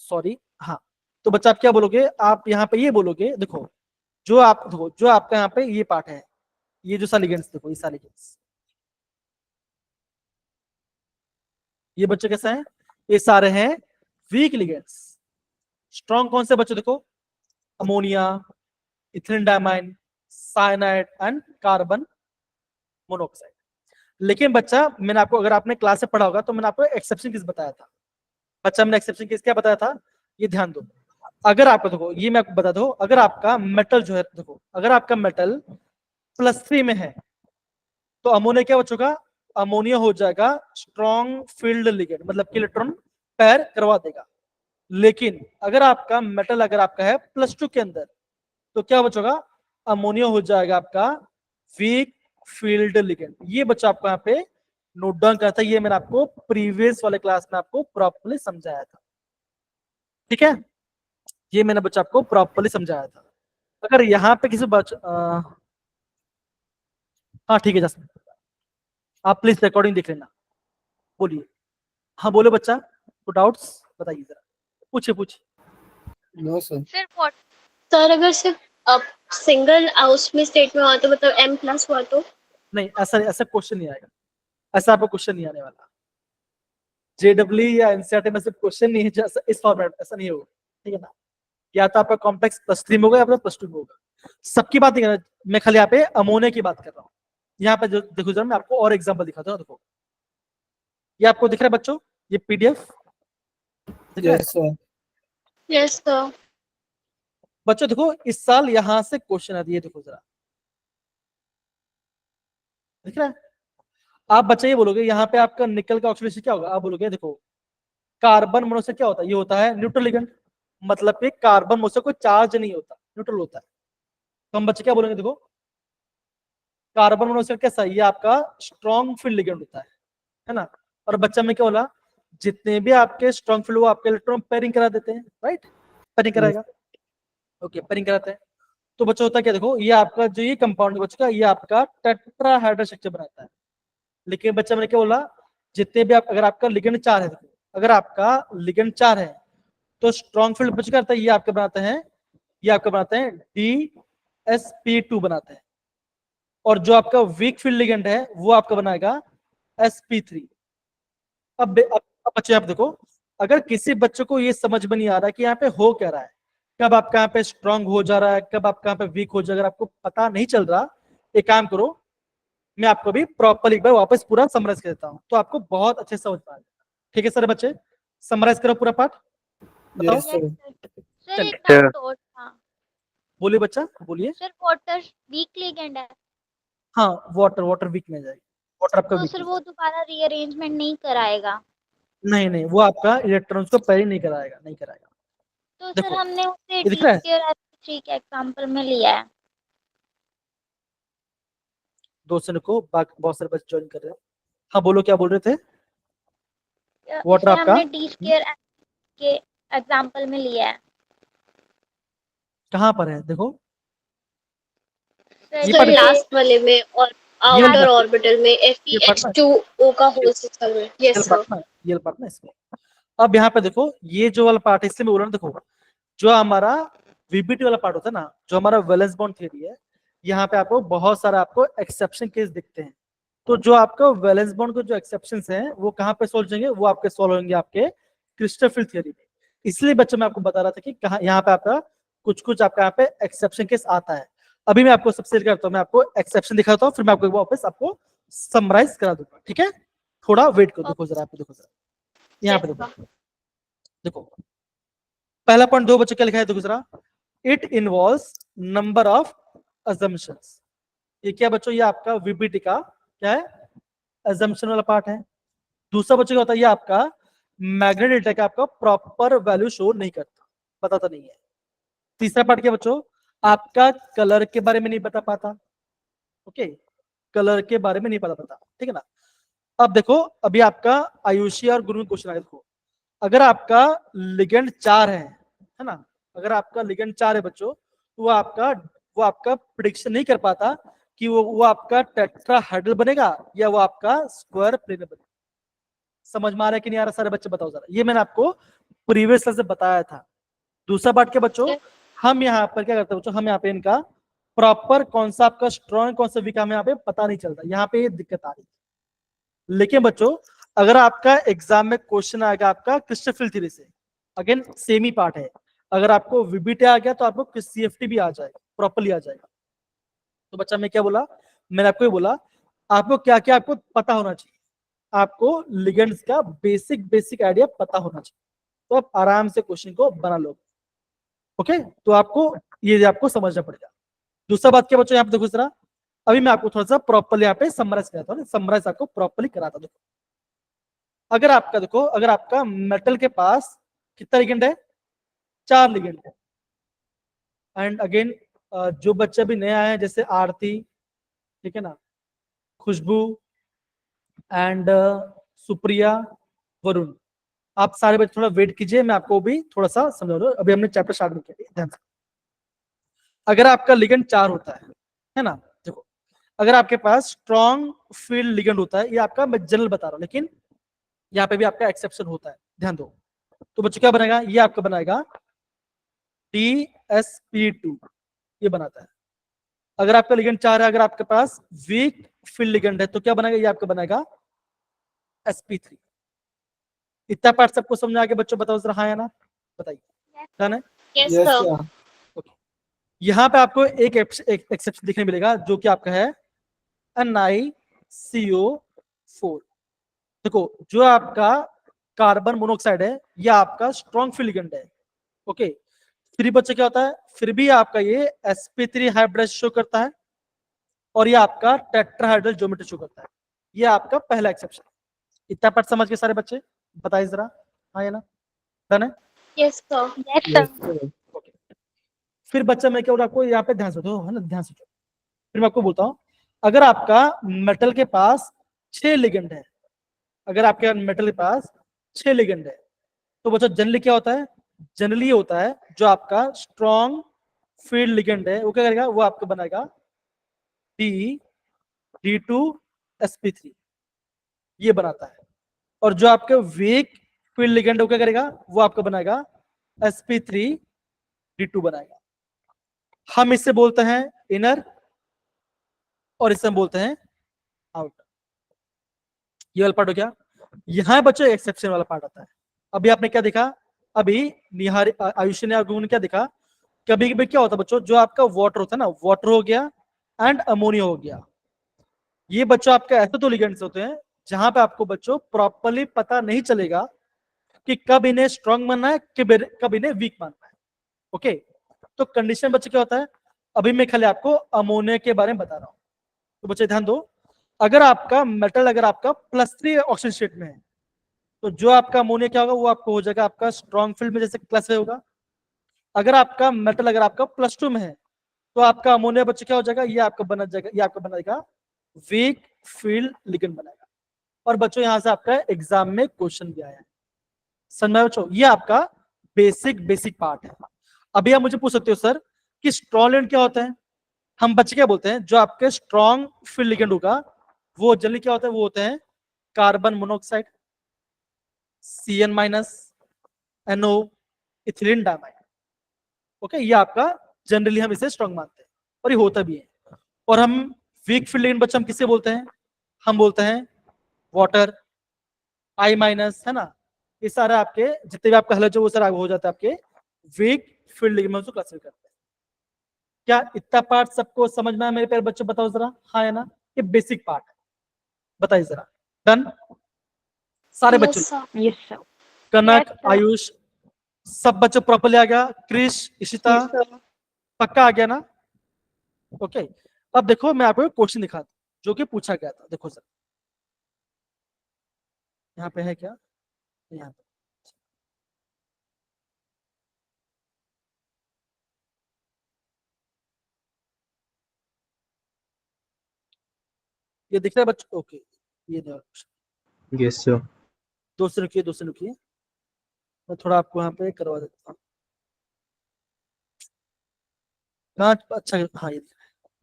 Sorry, हाँ। तो बच्चा आप क्या बोलोगे, आप यहाँ पे ये बोलोगे, देखो जो आप देखो, जो आपका यहाँ पे ये पार्ट है, ये जो सा लिगेंड्स देखो, ये सारे लिगेंड्स, ये बच्चे कैसे हैं, ये सारे हैं वीक लिगेंड्स। स्ट्रॉन्ग कौन से बच्चे देखो, ammonia, ethylene diamine, cyanide and carbon monoxide. लेकिन बच्चा मैंने आपको, अगर आपने क्लास से पढ़ा होगा तो मैंने आपको एक्सेप्शन केस बताया था। बच्चा मैंने एक्सेप्शन केस क्या बताया था, ये ध्यान दो। अगर आपको देखो, ये मैं आपको बता दूं, अगर आपका मेटल जो है देखो, अगर आपका मेटल +3 में है तो अमोनिया क्या बच्चों का, अमोनिया हो जाएगा स्ट्रॉन्ग फील्ड लिगेंड, मतलब कि इलेक्ट्रॉन पैर करवा देगा। लेकिन अगर आपका मेटल अगर आपका है +2 के अंदर तो क्या बचेगा, अमोनिया हो जाएगा आपका वीक फील्ड लिगेंड। ये बच्चा आपको यहाँ पे नोट डाउन करता था, ये मैंने आपको प्रीवियस वाले क्लास में आपको प्रॉपर्ली समझाया था। ठीक है, ये मैंने बच्चा आपको प्रॉपर्ली समझाया था। अगर यहाँ पे किसी हाँ ठीक है जैसे, आप प्लीज रिकॉर्डिंग देख लेना, बोलिए। हाँ बोलो बच्चा, तो डाउट्स बताइए जरा, पूछिए पूछिए। No sir. Sir what sir अगर सिर्फ सिंगल उसमें स्टेट में हुआ तो मतलब M+ हुआ तो? नहीं, ऐसा ऐसा क्वेश्चन नहीं आएगा, ऐसा आपको क्वेश्चन नहीं आने वाला। JEE या एनसीईआरटी में से क्वेश्चन नहीं है जो इस फॉर्मेट, ऐसा नहीं होगा, ठीक है ना। या तो आपका कॉम्प्लेक्स +3 में होगा या फिर +2 में होगा। सबकी बात नहीं कर रहा, मैं खाली यहाँ पे अमोनिया की बात कर रहा हूँ। यहाँ पे जो देखो जरा, मैं आपको और एग्जांपल दिखाता हूँ। देखो ये आपको दिख रहा है बच्चों, ये PDF दिख रहा है यस सर। Yes sir. बच्चों। देखो इस साल यहाँ से क्वेश्चन आती है, देखो जरा दिख रहा है। आप बच्चे ये बोलोगे यहाँ पे आपका निकल का ऑक्सीडेशन क्या होगा, आप बोलोगे देखो कार्बन मोनोऑक्साइड क्या होता है, ये होता है न्यूट्रल लिगेंड, मतलब कि कार्बन मोनोऑक्साइड कोई चार्ज नहीं होता, न्यूट्रल होता है। तो हम बच्चे क्या बोलेंगे, देखो कार्बन मोनोऑक्साइड कैसा है, ये आपका स्ट्रॉन्ग फील्ड लिगेंड होता है ना। और बच्चा में क्या बोला, जितने भी आपके स्ट्रॉन्ग फील्ड वो आपके इलेक्ट्रॉन पेयरिंग करा देते हैं, राइट, पेयरिंग कराएगा, ओके पेयरिंग कराते हैं। तो बच्चा होता है क्या, देखो ये आपका जो ये कंपाउंड बच्चा का, ये आपका टेट्राहेड्रल स्ट्रक्चर बनाता है। लेकिन बच्चा मैंने क्या बोला, जितने भी आप, अगर आपका लिगेंड 4 है, देखो अगर आपका लिगेंड 4 है तो स्ट्रॉन्ग फील्ड बच्चा करता है, ये आपके बनाते हैं, ये आपके बनाते हैं DsP2 बनाते हैं। और जो आपका वीक फील्ड लिगेंड है वो आपका बनाएगा sp3। अब बच्चे आप देखो, अगर किसी बच्चे को ये समझ में नहीं आ रहा कि यहाँ पे हो क्या रहा है, कब आपका यहाँ पे स्ट्रांग हो जा रहा है, कब आपका यहाँ पे वीक हो जा रहा है, अगर आपको पता नहीं चल रहा, एक काम करो, मैं आपको भी प्रॉपर एक बार वापस पूरा समराइज कर देता हूँ, तो आपको बहुत अच्छे से समझ में आ जाएगा। ठीक है सर, बच्चे समराइज करो पूरा पार्ट, बताओ। Yes sir. सर चलिए। एक डाउट और था बोलिए बच्चा, बोलिए। सर, वाटर वीक लिगेंड है हाँ वाटर वीक में जाएगी, वाटर आपका तो वीक सर में वो दोबारा रीअरेंजमेंट नहीं कराएगा? नहीं नहीं, वो आपका इलेक्ट्रॉन्स को पैर नहीं कराएगा, नहीं कराएगा। तो देखो सर हमने उसे ये दिख रहा है, D2S3 के एग्जांपल में लिया है। दोस्तों को बहुत सारे बच्चे ज्वाइन कर रहे हैं। हाँ बोलो, क्या बोल रहे थे। वाटर इसे आपका हमने D2 के एग्जांपल में लिया है। कहाँ पर है, देखो सर ये सर पढ़ लास्ट वाले में और ये वाला आउटर पढ़ना, ऑर्बिटल में ये पढ़ना, FeH2O का होल सिस्टम है। ये यस सर। पढ़ना, ये पढ़ना इसमें। अब यहाँ पे देखो, ये जो वाला पार्ट है, इसलिए मैं बोल रहा हूँ, देखो जो हमारा VBT वाला पार्ट होता है ना, जो हमारा वैलेंस बॉन्ड थ्योरी है, यहाँ पे आपको बहुत सारा आपको एक्सेप्शन केस दिखते हैं। तो जो आपका वैलेंस बॉन्ड के जो एक्सेप्शन हैं वो कहाँ पे सोल्व होंगे, वो आपके सोल्व होंगे आपके क्रिस्टल फील्ड थ्योरी में। इसलिए बच्चों मैं आपको बता रहा था कि कहाँ यहाँ पे आपका कुछ कुछ आपका यहाँ पे एक्सेप्शन केस आता है। अभी मैं आपको सबसे करता हूँ, मैं आपको एक्सेप्शन दिखाता हूँ, फिर मैं आपको वापस आपको समराइज करा दूंगा, ठीक है। थोड़ा वेट करो, देखो जरा, आप देखो जरा, यहाँ पे देखो, देखो पहला पॉइंट 2 बच्चों क्या लिखा है, देखो जरा, it involves number of assumptions. ये क्या बच्चों, ये आपका VBT का क्या है, अजम्पशन वाला पार्ट है। दूसरा बच्चों क्या होता है, ये आपका मैग्नेट डेटा का आपका प्रॉपर वैल्यू शो नहीं करता, बताता नहीं है। तीसरा पार्ट क्या बच्चों, आपका कलर के बारे में नहीं बता पाता, ओके, कलर के बारे में नहीं पता, ठीक है ना। अब देखो, अभी आपका आयुषी और गुरु क्वेश्चन आया, देखो अगर आपका लिगेंड 4 है ना, अगर आपका लिगेंड 4 है बच्चों, तो वो आपका प्रिडिक्शन नहीं कर पाता कि वो आपका टेट्राहेड्रल बनेगा या वो आपका स्क्वायर प्लेन बनेगा। समझ में आ रहा है कि नहीं आ रहा, सारे बच्चे बताओ जरा। ये मैंने आपको प्रीवियस से बताया था। दूसरा पार्ट क्या बच्चों, हम यहाँ पर क्या करते हैं बच्चों, हम यहाँ पे इनका प्रॉपर कौन सा आपका स्ट्रॉन्ग कौन सा वीक हमें यहाँ पे पता नहीं चलता, यहाँ पे ये दिक्कत आ रही है। लेकिन बच्चों अगर आपका एग्जाम में क्वेश्चन आएगा आपका क्रिस्टल फील्ड थ्योरी से, अगेन सेम ही पार्ट है, अगर आपको वीबीटी आ गया तो आपको सीएफटी भी आ जाएगा, प्रॉपरली आ जाएगा। तो बच्चा मैं क्या बोला, मैंने आपको ये बोला आपको क्या क्या आपको पता होना चाहिए, आपको लिगेंड्स का बेसिक आइडिया पता होना चाहिए, तो आप आराम से क्वेश्चन को बना लो। ओके, तो आपको ये आपको समझना पड़ेगा। दूसरा बात क्या बच्चों, यहाँ पे देखो जरा, अभी मैं आपको थोड़ा सा प्रॉपरली यहाँ पे समराइज कराता हूँ, समराइज आपको प्रॉपरली कराता हूँ। देखो अगर आपका देखो, अगर आपका मेटल के पास कितना लिगेंड है, 4 लिगेंड है। एंड अगेन जो बच्चे भी नए आए हैं जैसे आरती, ठीक है ना, खुशबू एंड सुप्रिया, वरुण, आप सारे बच्चे थोड़ा वेट कीजिए, मैं आपको भी थोड़ा सा समझा दूं, अभी हमने चैप्टर स्टार्ट नहीं किया, ध्यान से। अगर आपका लिगेंड 4 होता है ना, देखो अगर आपके पास स्ट्रॉन्ग फील्ड लिगेंड होता है, ये आपका मैं जनरल बता रहा हूं, लेकिन यहाँ पे भी आपका एक्सेप्शन होता है, ध्यान दो। तो बच्चों क्या बनेगा, ये आपका बनाएगा DSP2, ये बनाता है। अगर आपका लिगेंड 4 है, अगर आपके पास वीक फील्ड लिगेंड है तो क्या बनेगा, ये आपका बनेगा sp3। इतना पार्ट सबको समझ आ गया बच्चों, बताओ जरा हाँ या ना, बताइए, डन है। Yes yes sir. सर। यहाँ पे आपको एक एक्सेप्शन देखने मिलेगा जो कि आपका है NiCO4। देखो जो आपका कार्बन मोनोऑक्साइड है ये आपका स्ट्रॉन्ग फील्ड लिगेंड है, ओके। फिर बच्चे क्या होता है, फिर भी आपका ये sp3 हाइब्रिड शो करता है और ये आपका टेट्राहाइड्रल ज्योमेट्री शो करता है, ये आपका पहला एक्सेप्शन। इतना पार्ट समझ के सारे बच्चे बताइए जरा हाँ या ना, डन है। Yes sir. Yes yes sir. Sir. फिर बच्चा मैं क्या बोल रहा आपको, यहाँ पे ध्यान से दो है ना, ध्यान से। फिर मैं आपको बोलता हूँ, अगर आपका मेटल के पास 6 लिगेंड है, अगर आपके मेटल के पास 6 लिगेंड है, तो बच्चा जनरली क्या होता है, जनरली होता है जो आपका स्ट्रॉन्ग फील्ड लिगेंड है वो क्या करेगा, वो आपको बनाएगा D2sp3, ये बनाता है। और जो आपके वीक फील्ड लिगेंड है वो क्या करेगा, वो आपको बनाएगा sp3d2 बनाएगा। हम इससे बोलते हैं इनर और इससे हम बोलते हैं आउटर। ये वाला पार्ट हो गया। यहाँ बच्चों एक्सेप्शन वाला पार्ट आता है। अभी आपने क्या देखा, अभी निहार आयुष ने आगुन क्या देखा, कभी कभी क्या होता है बच्चों, जो आपका वाटर होता है ना, वाटर हो गया एंड अमोनिया हो गया, ये बच्चों आपके ऐसे तो लिगेंड्स होते हैं जहां पे आपको बच्चों प्रॉपरली पता नहीं चलेगा कि कब इन्हें स्ट्रॉन्ग मानना है, कब इन्हें वीक मानना है, ओके। तो कंडीशन बच्चे क्या होता है, अभी मैं खाली आपको अमोनिया के बारे में बता रहा हूं, तो बच्चे ध्यान दो। अगर आपका मेटल अगर आपका +3 ऑक्सीजन स्टेट में है, तो जो आपका अमोनिया क्या होगा, वो आपको हो जाएगा आपका स्ट्रॉन्ग फील्ड में, जैसे +है होगा। अगर आपका मेटल अगर आपका +2 में है, तो आपका अमोनिया बच्चे क्या हो जाएगा, ये आपका बना जाएगा, ये आपका बनाएगा वीक फील्ड लिगेंड बनाएगा। और बच्चों यहां से आपका एग्जाम में क्वेश्चन भी आया है, समझ में बच्चों, ये आपका बेसिक पार्ट है। अभी आप मुझे पूछ सकते हो सर कि स्ट्रॉन्ग लिगेंड क्या होता है, हम बच्चे क्या बोलते हैं, जो आपके स्ट्रॉन्ग फील्ड लिगेंड होगा वो जनरली क्या होता है, वो होते हैं carbon monoxide, Cn-, NO, ethylene diamide, okay. ये आपका जनरली हम इसे स्ट्रॉन्ग मानते हैं और ये होता भी है। और हम वीक फील्ड लिगेंड बच्चे हम किसे बोलते हैं, हम बोलते हैं वाटर, I-, है ना, ये सारे आपके जितने भी आपका हलज वो सारा हो जाता है आपके वीक फील्ड लिगेंड में क्लासिफाई करते हैं। क्या इतना पार्ट सबको समझ में आया मेरे प्यारे बच्चों, बताओ जरा हाँ या ना, ये बेसिक पार्ट है, बताइए जरा, डन सारे बच्चों, yes sir. Yes sir. Kanak, Yes, sir. Ayush, सब बच्चे प्रॉपरली आ गया, क्रिश, इशिता यस सर। पक्का आ गया ना, ओके। अब देखो मैं आपको क्वेश्चन दिखाता हूं जो कि पूछा गया था, देखो सर यहाँ पे है क्या, यहाँ पे ये दिख रहा है बच्चों, ओके। ये देखो यस सर। दो से रुकिए, मैं थोड़ा आपको यहाँ पे करवा देता हूँ। हाँ अच्छा, हाँ ये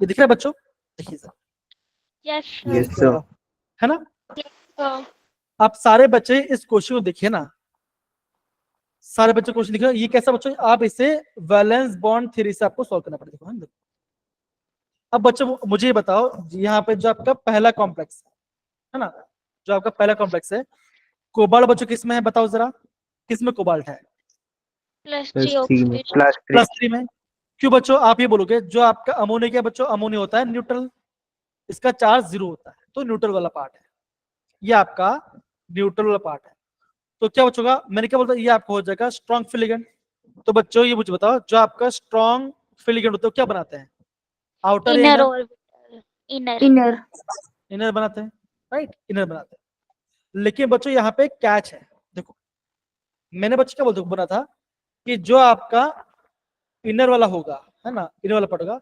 दिख रहा है बच्चों, देखिए sir, Yes, sir. Yes sir. है ना। सर। आप सारे बच्चे इस क्वेश्चन को देखिए ना, सारे बच्चे क्वेश्चन दिख रहे हैं, ये कैसा बच्चों, आप इसे वैलेंस बॉन्ड थ्योरी से आपको सॉल्व करना पड़ेगा। अब बच्चों मुझे ये बताओ, यहाँ पे जो आपका पहला कॉम्प्लेक्स है ना, जो आपका पहला कॉम्प्लेक्स है, कोबाल्ट बच्चों किस में है बताओ जरा, किस में कोबाल्ट है? +3 +3 ऑक्सीडेशन। +3 में। क्यों बच्चों? आप ये बोलोगे जो आपका अमोनिया क्या बच्चों, अमोनिया होता है न्यूट्रल, इसका चार्ज 0 होता है, तो न्यूट्रल वाला पार्ट है, ये आपका न्यूट्रल वाला पार्ट है। तो क्या बचोगा, मैंने क्या बोलता, ये आपका हो जाएगा स्ट्रॉन्ग फिलिगेंट। तो बच्चों ये मुझे बताओ, जो आपका स्ट्रॉन्ग फिलिगेंट होता है क्या बनाते हैं, आउटर या inner inner? Orbital. Inner. Inner बनाते हैं, राइट, इनर बनाते हैं। लेकिन बच्चों यहाँ पे कैच है, देखो मैंने बच्चों क्या बोलते बोला था कि जो आपका इनर वाला होगा, है ना, इनर वाला पार्ट होगा,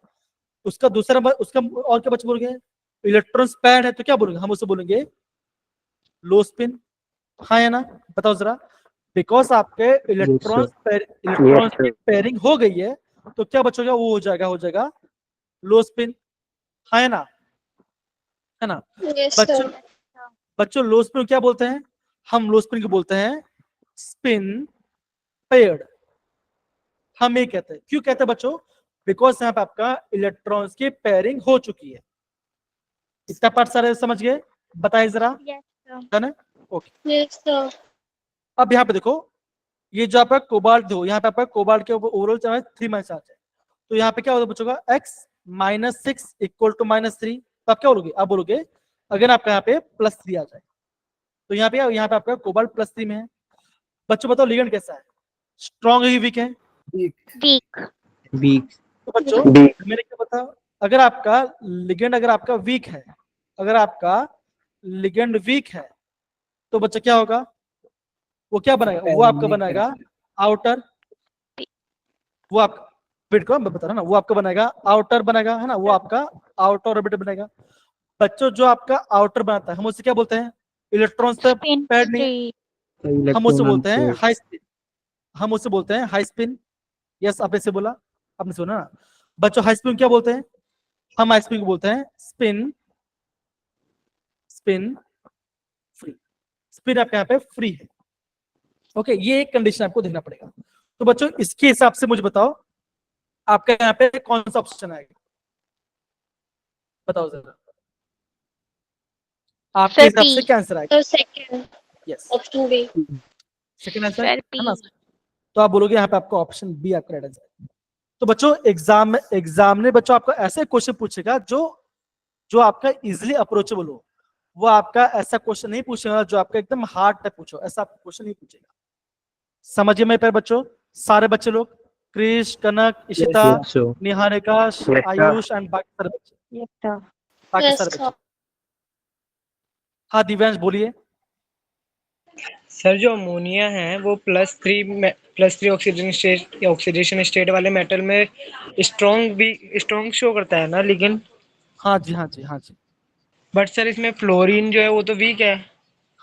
उसका दूसरा उसका और क्या बच्चे बोलेंगे, इलेक्ट्रॉन्स पैड है, तो क्या बोलेंगे हम, उसे बोलेंगे लो स्पिन। हाँ या ना, बताओ जरा। बिकॉज आपके इलेक्ट्रॉन्स की पेयरिंग हो गई है, तो क्या बचेगा, वो हो जाएगा लो स्पिन। हाँ या ना, है ना? यस बच्चों सर। बच्चों लो स्पिन क्या बोलते हैं, हम लो स्पिन को बोलते हैं स्पिन पेयर्ड। हम ये कहते हैं, क्यों कहते हैं बच्चों, बिकॉज यहाँ पे आपका इलेक्ट्रॉन्स की पेयरिंग हो चुकी है। इतना पार्ट सारे समझ गए? बताइए जरा, यस सर। डन है? ओके। Yes sir. अब यहाँ पे देखो, ये जो आपका कोबाल्ट दो, यहाँ पे आपका कोबाल्ट के ऊपर ओवरऑल चार्ज 3 - चार्ज है, तो यहाँ पे क्या होगा बच्चों का, x -6 इक्वल टू -3। तो आप क्या बोलोगे, आप बोलोगे अगर आपका यहाँ पे +3 आ जाए, तो यहाँ पे आपका कोबाल्ट +3 में है। बच्चों बताओ लिगेंड कैसा है, स्ट्रॉन्ग है वीक है? वीक। वीक। तो बच्चों मेरे क्या बताओ, अगर आपका लिगेंड अगर आपका वीक है, अगर आपका लिगेंड वीक है, तो बच्चा क्या होगा, वो क्या बनाएगा, वो आपका बनाएगा आउटर, वो आप वेट करो मैं बता रहा ना, वो आपका बनाएगा आउटर बनाएगा, है ना, वो आपका आउटर ऑर्बिट बनेगा। बच्चों जो आपका आउटर बनाता है, हम उसे क्या बोलते हैं, इलेक्ट्रॉन्स पे स्पिन पैड नहीं है, फ्री। हम उसे बोलते हैं हाई स्पिन, हम उसे बोलते हैं हाई स्पिन। यस, आपने से बोला, आपने सुना ना? बच्चों हाई स्पिन क्या बोलते हैं, हम हाई स्पिन को बोलते हैं स्पिन, स्पिन फ्री। स्पिन आपके यहाँ पे फ्री है। ओके, ये एक कंडीशन आपको देखना पड़ेगा। तो बच्चों इसके हिसाब से मुझे बताओ, आपका यहाँ पे कौन सा ऑप्शन आएगा, बताओ जरा, आपके सर हिसाब बी। से क्या आंसर आएगा? Sir second, yes, option B. Second answer, sir है ना? बी। तो आप बोलोगे यहाँ पे आपका ऑप्शन बी आपका राइट आंसर। तो बच्चों एग्जाम ने बच्चों आपको ऐसे क्वेश्चन पूछेगा जो जो आपका इजिली अप्रोचेबल हो। वो आपका ऐसा क्वेश्चन नहीं पूछेगा जो आपका एकदम हार्ड टाइप पूछो, ऐसा आपको क्वेश्चन नहीं पूछेगा। समझिए मेरे प्यारे बच्चों, सारे बच्चे लोग, क्रिश, कनक, इशिता, निहारिका, आयुष एंड बाकी सारे बच्चे, यस सर। बाकी यस सारे सर। बच्चे। हाँ दिव्यांश बोलिए। सर जो अमोनिया है वो +3 ऑक्सीडेशन स्टेट वाले मेटल में स्ट्रॉन्ग शो करता है ना, लेकिन हाँ जी, हाँ जी, हाँ जी, बट सर इसमें फ्लोरीन जो है वो तो वीक है।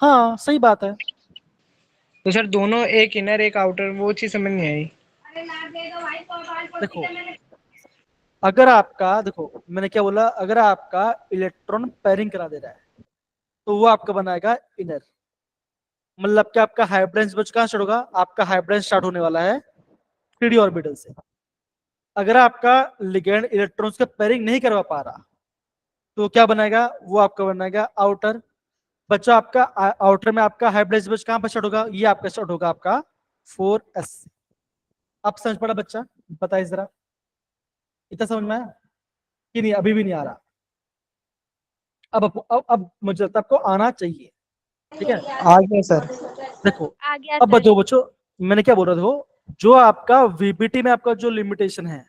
हाँ सही बात है। तो सर दोनों, एक इनर एक आउटर, वो चीज समझ नहीं आई। देखो अगर आपका, देखो मैंने क्या बोला, अगर आपका इलेक्ट्रॉन पेयरिंग करा दे रहा है, तो वो आपका बनाएगा इनर। मतलब कि आपका हाइब्रिड बच कहां स्टार्ट होगा, आपका हाइब्रिड स्टार्ट होने वाला है 3d ऑर्बिटल से। अगर आपका लिगेंड इलेक्ट्रॉन्स का पेयरिंग नहीं करवा पा रहा, तो क्या बनाएगा, वो आपका बनाएगा आउटर। बच्चा आपका आउटर में आपका हाइब्रिड बच कहां पर स्टार्ट होगा, ये आपका स्टार्ट होगा आपका 4s। आप समझ पड़ा बच्चा, बताइए जरा, इतना समझ में आया कि नहीं, अभी भी नहीं आ रहा? अब मुझे लगता है आपको आना चाहिए, ठीक है? आ गया सर। देखो आ गया अब सर। बच्चों बच्चों मैंने क्या बोल रहा था, जो आपका वीबीटी में आपका जो लिमिटेशन है,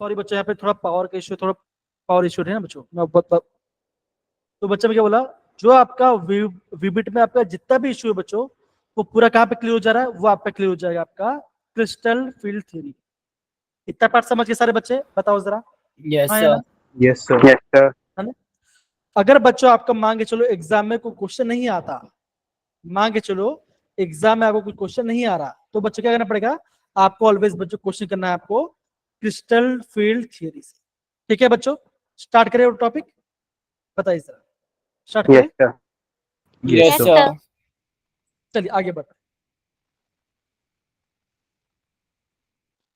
सॉरी बच्चों यहाँ पे थोड़ा पावर का इश्यू, थोड़ा पावर इश्यू है ना बच्चों, तो बच्चा मैं क्या बोला, जो आपका वीबीटी में आपका जितना भी इश्यू है बच्चों, वो पूरा कहाँ पे क्लियर हो जा रहा है, वो आपका क्लियर हो जाएगा आपका क्रिस्टल फील्ड थ्योरी। इतना पार्ट समझ के सारे बच्चे बताओ जरा, हाँ या ना? Yes sir. है ना? अगर बच्चों आपका मान के चलो एग्जाम में कोई क्वेश्चन नहीं आता, मान के चलो एग्जाम में आपको कोई क्वेश्चन नहीं आ रहा, तो बच्चों क्या करना पड़ेगा, आपको ऑलवेज बच्चों क्वेश्चन करना है आपको क्रिस्टल फील्ड थियरी से। ठीक है बच्चों, स्टार्ट करें वो टॉपिक, बताइए जरा, स्टार्ट करें? Yes sir. चलिए आगे बढ़ते हैं।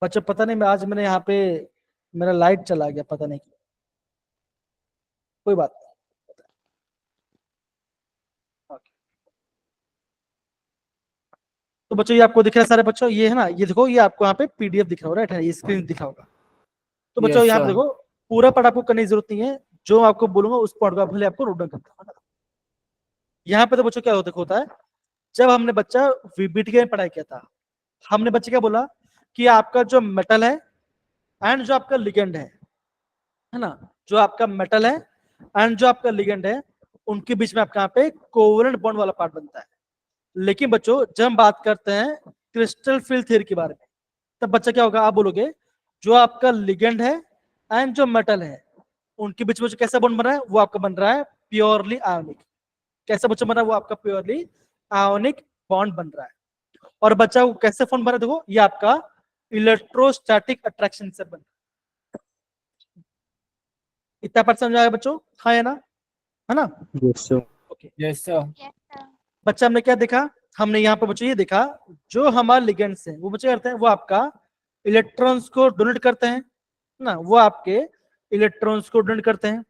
बच्चों पता नहीं, मैं आज मैंने यहाँ पे मेरा लाइट चला गया, पता नहीं क्यों। कोई बात नहीं। Okay. तो बच्चों ये आपको दिख रहा है सारे बच्चों, ये है ना, ये देखो ये आपको यहाँ पे पीडीएफ दिख रहा होगा, राइट है, ये स्क्रीन दिखा होगा। तो बच्चों Yes, यहाँ पे sir. देखो पूरा पाठ आपको करने की जरूरत नहीं है, जो आपको बोलूंगा उस पाठ को आप भले आपको नोट डाउन करना है। यहाँ पे तो बच्चों क्या होता है, जब हमने बच्चा वीबीटी में पढ़ाई किया था, हमने बच्चे क्या बोला कि आपका जो मेटल है एंड जो आपका लिगेंड है ना, जो आपका मेटल है एंड जो आपका लिगेंड है, उनके बीच में आपका यहाँ पे कोवेलेंट बॉन्ड वाला पार्ट बनता है। लेकिन बच्चों जब हम बात करते हैं क्रिस्टल फील्ड थ्योरी के बारे में, तब बच्चा क्या होगा, आप बोलोगे जो आपका लिगेंड है एंड जो मेटल है, उनके बीच में जो कैसा बॉन्ड बन रहा है, वो आपका बन रहा है प्योरली आयोनिक। कैसा बच्चा बन रहा है, वो आपका प्योरली आयोनिक बॉन्ड बन रहा है। और बच्चा को कैसे फॉर्म बना है, देखो ये आपका इलेक्ट्रोस्टैटिक अट्रैक्शन से बन, इतना पार्ट समझ आया बच्चों, हाँ है ना। Yes, sir. Okay Yes, sir. Yes, sir. बच्चा हमने क्या देखा, हमने यहाँ पे बच्चों ये देखा जो हमारे लिगेंड्स हैं वो बच्चे करते हैं, वो आपका इलेक्ट्रॉन्स को डोनेट करते हैं ना, वो आपके इलेक्ट्रॉन्स को डोनेट करते हैं।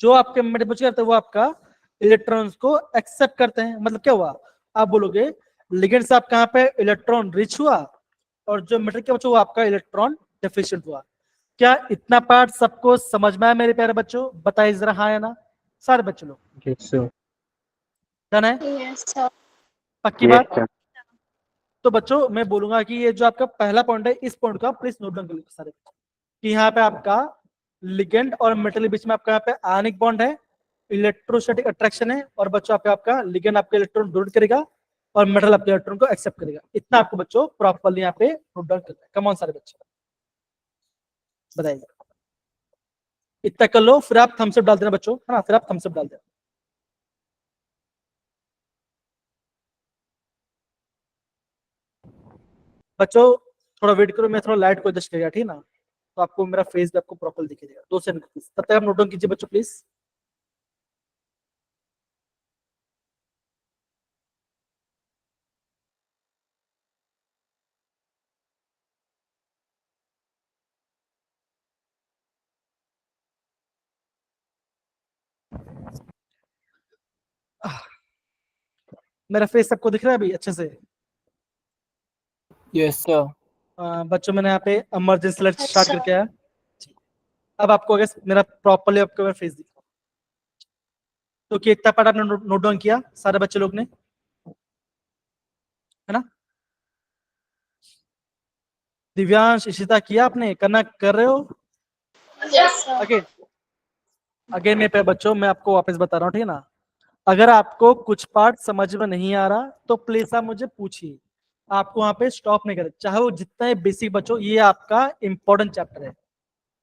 जो आपके मेटल बच्चे करते हैं वो आपका इलेक्ट्रॉन्स को एक्सेप्ट करते हैं। मतलब क्या हुआ, आप बोलोगे लिगेंड से आप कहाँ पे इलेक्ट्रॉन रिच हुआ, और जो मेटल के बच्चों वो आपका इलेक्ट्रॉन डेफिशिएंट हुआ। क्या इतना पार्ट सबको समझ में आया मेरे प्यारे बच्चों, बताइए जरा हाँ या ना सारे बच्चे लोग, Yes, sir. डन है, यस सर। पक्की बात। तो बच्चों मैं बोलूंगा कि ये जो आपका पहला पॉइंट है, इस पॉइंट का प्लीज नोट डाउन कर लीजिए सारे कि यहाँ पे आपका लिगेंड और मेटल के बीच में आपका यहाँ पे आयनिक बॉन्ड है, इलेक्ट्रोस्टैटिक अट्रैक्शन है, और बच्चों आपका लिगेंड आपके इलेक्ट्रॉन डोनेट करेगा और मेटल आपके इलेक्ट्रॉन को एक्सेप्ट करेगा। इतना आपको बच्चों प्रॉपर्ली यहाँ पे नोट डाउन करना है। कम ऑन सारे बच्चे बताइए, इतना कर लो, फिर आप थम्स अप डाल देना बच्चों, है ना, फिर आप थम्स अप डाल देना। बच्चों थोड़ा वेट करो, मैं थोड़ा लाइट को एडजस्ट करेगा, ठीक है ना, तो आपको मेरा फेस भी आपको प्रॉपर दिखेगा। 2 सेकंड तब तक आप नोट डाउन कीजिए बच्चों प्लीज। मेरा फेस सबको दिख रहा है अभी अच्छे से। Yes, sir. बच्चों मैंने यहाँ पे इमरजेंसी अलर्ट स्टार्ट अच्छा। करके आया। अब आपको अगर मेरा प्रॉपर्ली आपको मेरा फेस दिखा, तो कि इतना पार्ट आपने नोट डाउन किया सारे बच्चे लोग ने, है ना। दिव्यांश इशिता किया आपने, करना कर रहे हो यस सर। अगेन अगेन मेरे बच्चों मैं आपको वापस बता रहा हूँ, ठीक है ना। अगर आपको कुछ पार्ट समझ में नहीं आ रहा तो प्लीज आप मुझे पूछिए, आपको वहां पे स्टॉप नहीं करें, चाहे वो जितना बेसिक बच्चों, ये आपका इंपॉर्टेंट चैप्टर है।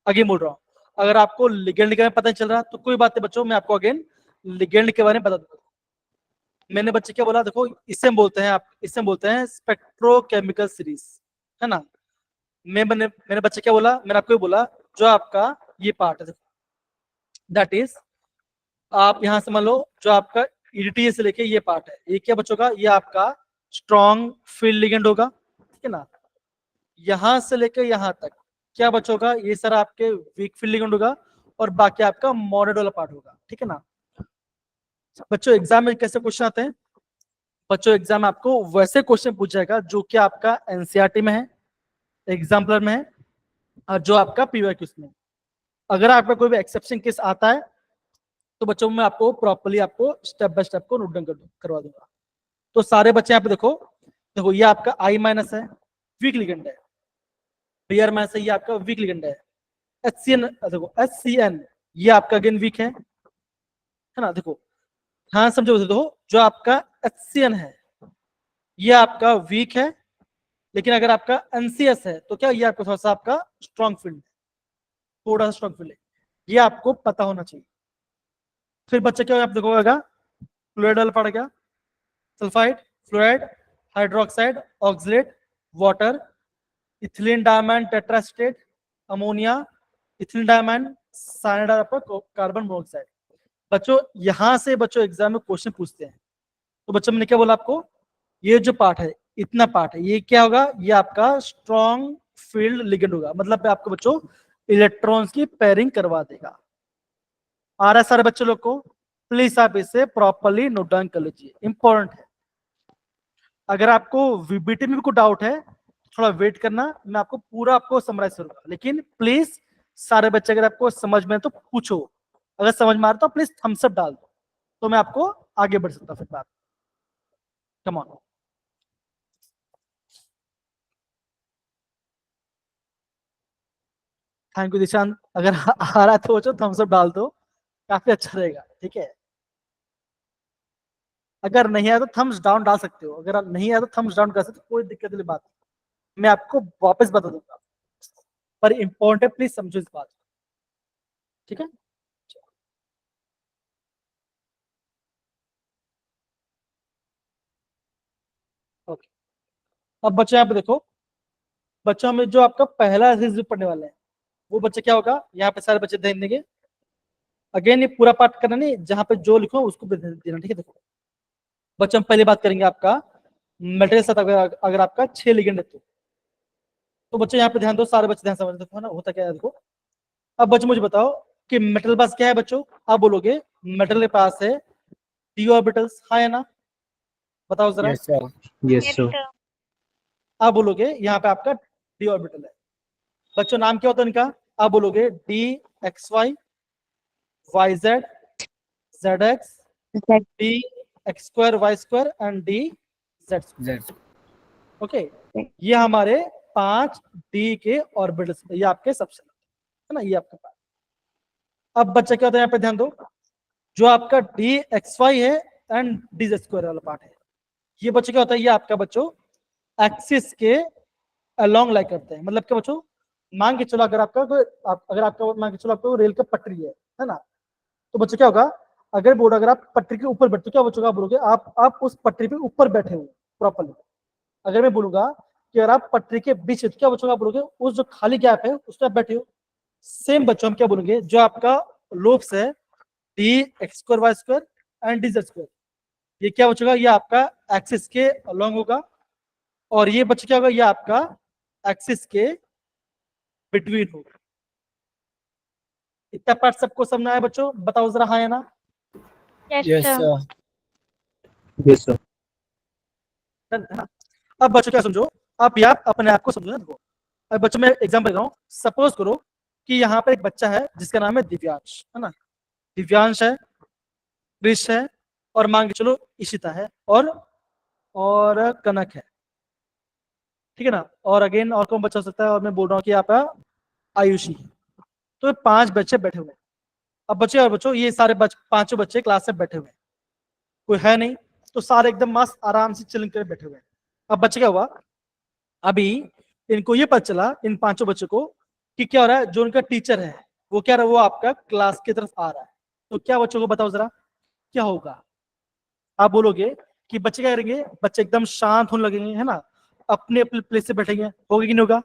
अगेन बोल रहा हूँ, अगर आपको लिगेंड के बारे में पता नहीं चल रहा तो कोई बात नहीं बच्चों, मैं आपको अगेन लिगेंड के बारे में बता दूंगा। मैंने बच्चे क्या बोला, देखो इसे हम बोलते हैं, आप इसे हम बोलते हैं स्पेक्ट्रोकेमिकल सीरीज, है ना। मैंने बच्चे क्या बोला, मैंने आपको बोला जो आपका ये पार्ट है, दैट इज आप यहां से मान लो जो आपका ईडीटी से लेके ये पार्ट है, ये क्या बच्चों का, ये आपका स्ट्रॉन्ग फील्ड लिगेंड होगा, ठीक है ना। यहां से लेके यहां तक क्या बच्चों का, ये सर आपके वीक फील्ड लिगेंड होगा, और बाकी आपका मॉडरेट वाला पार्ट होगा, ठीक है ना। बच्चों एग्जाम में कैसे क्वेश्चन आते हैं, बच्चों एग्जाम में आपको वैसे क्वेश्चन पूछा जाएगा जो कि आपका एनसीईआरटी में है, एग्जाम्पलर में है, और जो आपका पीवाईक्यूज में। अगर आपका कोई भी एक्सेप्शन केस आता है तो बच्चों में आपको प्रॉपर्ली आपको स्टेप बाय स्टेप को नोट डाउन करवा दूंगा। तो सारे बच्चे यहाँ पे देखो, देखो ये आपका आई माइनस है, वीक लिगेंड है, पीआर माइनस है, ये आपका वीक लिगेंड है। HCN देखो, HCN ये आपका अगेन वीक है ना। देखो हाँ समझो, देखो जो आपका HCN है ये आपका वीक है, लेकिन अगर आपका NCS है तो क्या ये आपका थोड़ा सा आपका स्ट्रॉन्ग फील्ड है, थोड़ा सा स्ट्रॉन्ग फील्ड है, ये आपको पता होना चाहिए। फिर बच्चे क्या आप देखोगा, फ्लूइड वाला पड़ गया, sulphide, fluoride, hydroxide, oxalate, water, ethylene diamond tetraacetate, ammonia, ethylene diamond, cyanide, आपका कार्बन मोनोऑक्साइड। बच्चों यहां से बच्चों एग्जाम में क्वेश्चन पूछते हैं। तो बच्चों मैंने क्या बोला आपको, ये जो पार्ट है, इतना पार्ट है, ये क्या होगा, ये आपका स्ट्रॉन्ग फील्ड लिगेंड होगा, मतलब आपको बच्चों इलेक्ट्रॉन्स की पेयरिंग करवा देगा। आ रहा है सारे बच्चे लोग को? प्लीज आप इसे प्रॉपरली नोट डाउन कर लीजिए, इंपॉर्टेंट है। अगर आपको वीबीटी में भी कोई डाउट है थोड़ा वेट करना, मैं आपको पूरा आपको समराइज करूंगा, लेकिन प्लीज सारे बच्चे अगर आपको समझ में है तो पूछो, अगर समझ में आ रहा तो प्लीज थम्स अप डाल दो, तो मैं आपको आगे बढ़ सकता हूँ फिर बात। Come on. Thank you Dishant, अगर आ रहा है तो थम्स अप डाल दो, काफी अच्छा रहेगा, ठीक है। अगर नहीं आया तो थम्स डाउन डाल सकते हो, अगर नहीं आया तो थम्स डाउन कर सकते हो, कोई दिक्कत वाली बात नहीं। मैं आपको वापस बता दूंगा, पर इंपॉर्टेंट है, प्लीज समझो इस बात को, ठीक है। ओके, अब बच्चे यहाँ पे देखो, बच्चों में जो आपका पहला रिजल्ट पढ़ने वाला है वो बच्चे क्या होगा, यहाँ पे सारे बच्चे ध्यान देंगे। अगेन ये पूरा पाठ करना नहीं, जहाँ पे जो लिखो उसको भी ध्यान देना, ठीक है। देखो बच्चों हम पहले बात करेंगे आपका मेटल के साथ अगर आपका 6 लिगेंड है तो बच्चे यहाँ पे ध्यान दो, सारे बच्चे ध्यान समझ देखो ना होता क्या है देखो। अब बच्चे मुझे बताओ कि मेटल पास क्या है बच्चों, आप बोलोगे मेटल के पास है डी ऑर्बिटल्स, हाँ या ना, बताओ जरा। Yes sir. Yes sir. Yes, आप बोलोगे यहाँ पे आपका डी ऑर्बिटल है। बच्चों नाम क्या होता है इनका, आप बोलोगे D X Y, Y Z, Z X, sir. D X square Y square and D Z. Z. Okay, ये हमारे 5 डी के ऑर्बिटल्स, ये आपके सबसे है ना, ये आपके पास। अब बच्चा क्या होता है यहाँ पे ध्यान दो, जो आपका डी एक्स वाई है एंड डी जेड स्क्वायर वाला पार्ट है, ये बच्चे क्या होता है, ये आपका बच्चों एक्सिस के अलोंग लाइक करते हैं। मतलब क्या बच्चों, मान के चलो अगर आपका कोई अगर आपका मान के चलो आपका रेल का पटरी है ना, तो बच्चे क्या होगा, अगर बोर्ड अगर आप पटरी के ऊपर बैठते हो, क्या बच्चों आप बोलोगे, आप उस पटरी पे ऊपर बैठे हो प्रॉपरली। अगर मैं बोलूंगा कि अगर आप पटरी के बीच, क्या बच्चों आप बोलोगे, उस जो खाली गैप है उस पर आप बैठे हो। सेम बच्चों हम क्या बोलेंगे, जो आपका लोब्स है D X square Y square and D Z square, ये क्या बचेगा, ये आपका एक्सिस के अलोंग होगा, और ये बच्चे क्या होगा, ये आपका एक्सिस के बिटवीन होगा। इतना पार्ट सबको समझ आया बच्चों, बताओ जरा हाँ या ना। Yes, yes sir. Sir. Yes sir. है ना? अब बच्चों क्या समझो, आप या अपने आप को समझो ना। देखो अब बच्चों मैं एग्जाम्पल दे रहा हूँ, सपोज करो कि यहाँ पर एक बच्चा है जिसका नाम है दिव्यांश, है ना, दिव्यांश है, कृष है, और मान के चलो इशिता है, और कनक है, ठीक है ना, और अगेन और कौन बच्चा हो सकता है, और मैं बोल रहा हूँ कि यहाँ पर आयुषी है। तो ये 5 बच्चे बैठे हुए हैं। अब बच्चे और बच्चों ये सारे पांचों बच्चे क्लास में बैठे हुए हैं, कोई है नहीं, तो सारे एकदम मस्त आराम से चिलिंग कर बैठे हुए हैं। अब बच्चे क्या हुआ, अभी इनको ये पता चला इन पांचों बच्चों को कि क्या हो रहा है, जो उनका टीचर है वो क्या रहा है, वो आपका क्लास की तरफ आ रहा है। तो क्या बच्चों को बताओ जरा क्या होगा। आप बोलोगे कि बच्चे क्या करेंगे, बच्चे एकदम शांत होने लगेंगे, है ना, अपने अपने प्लेस से बैठेंगे, होगा कि नहीं होगा,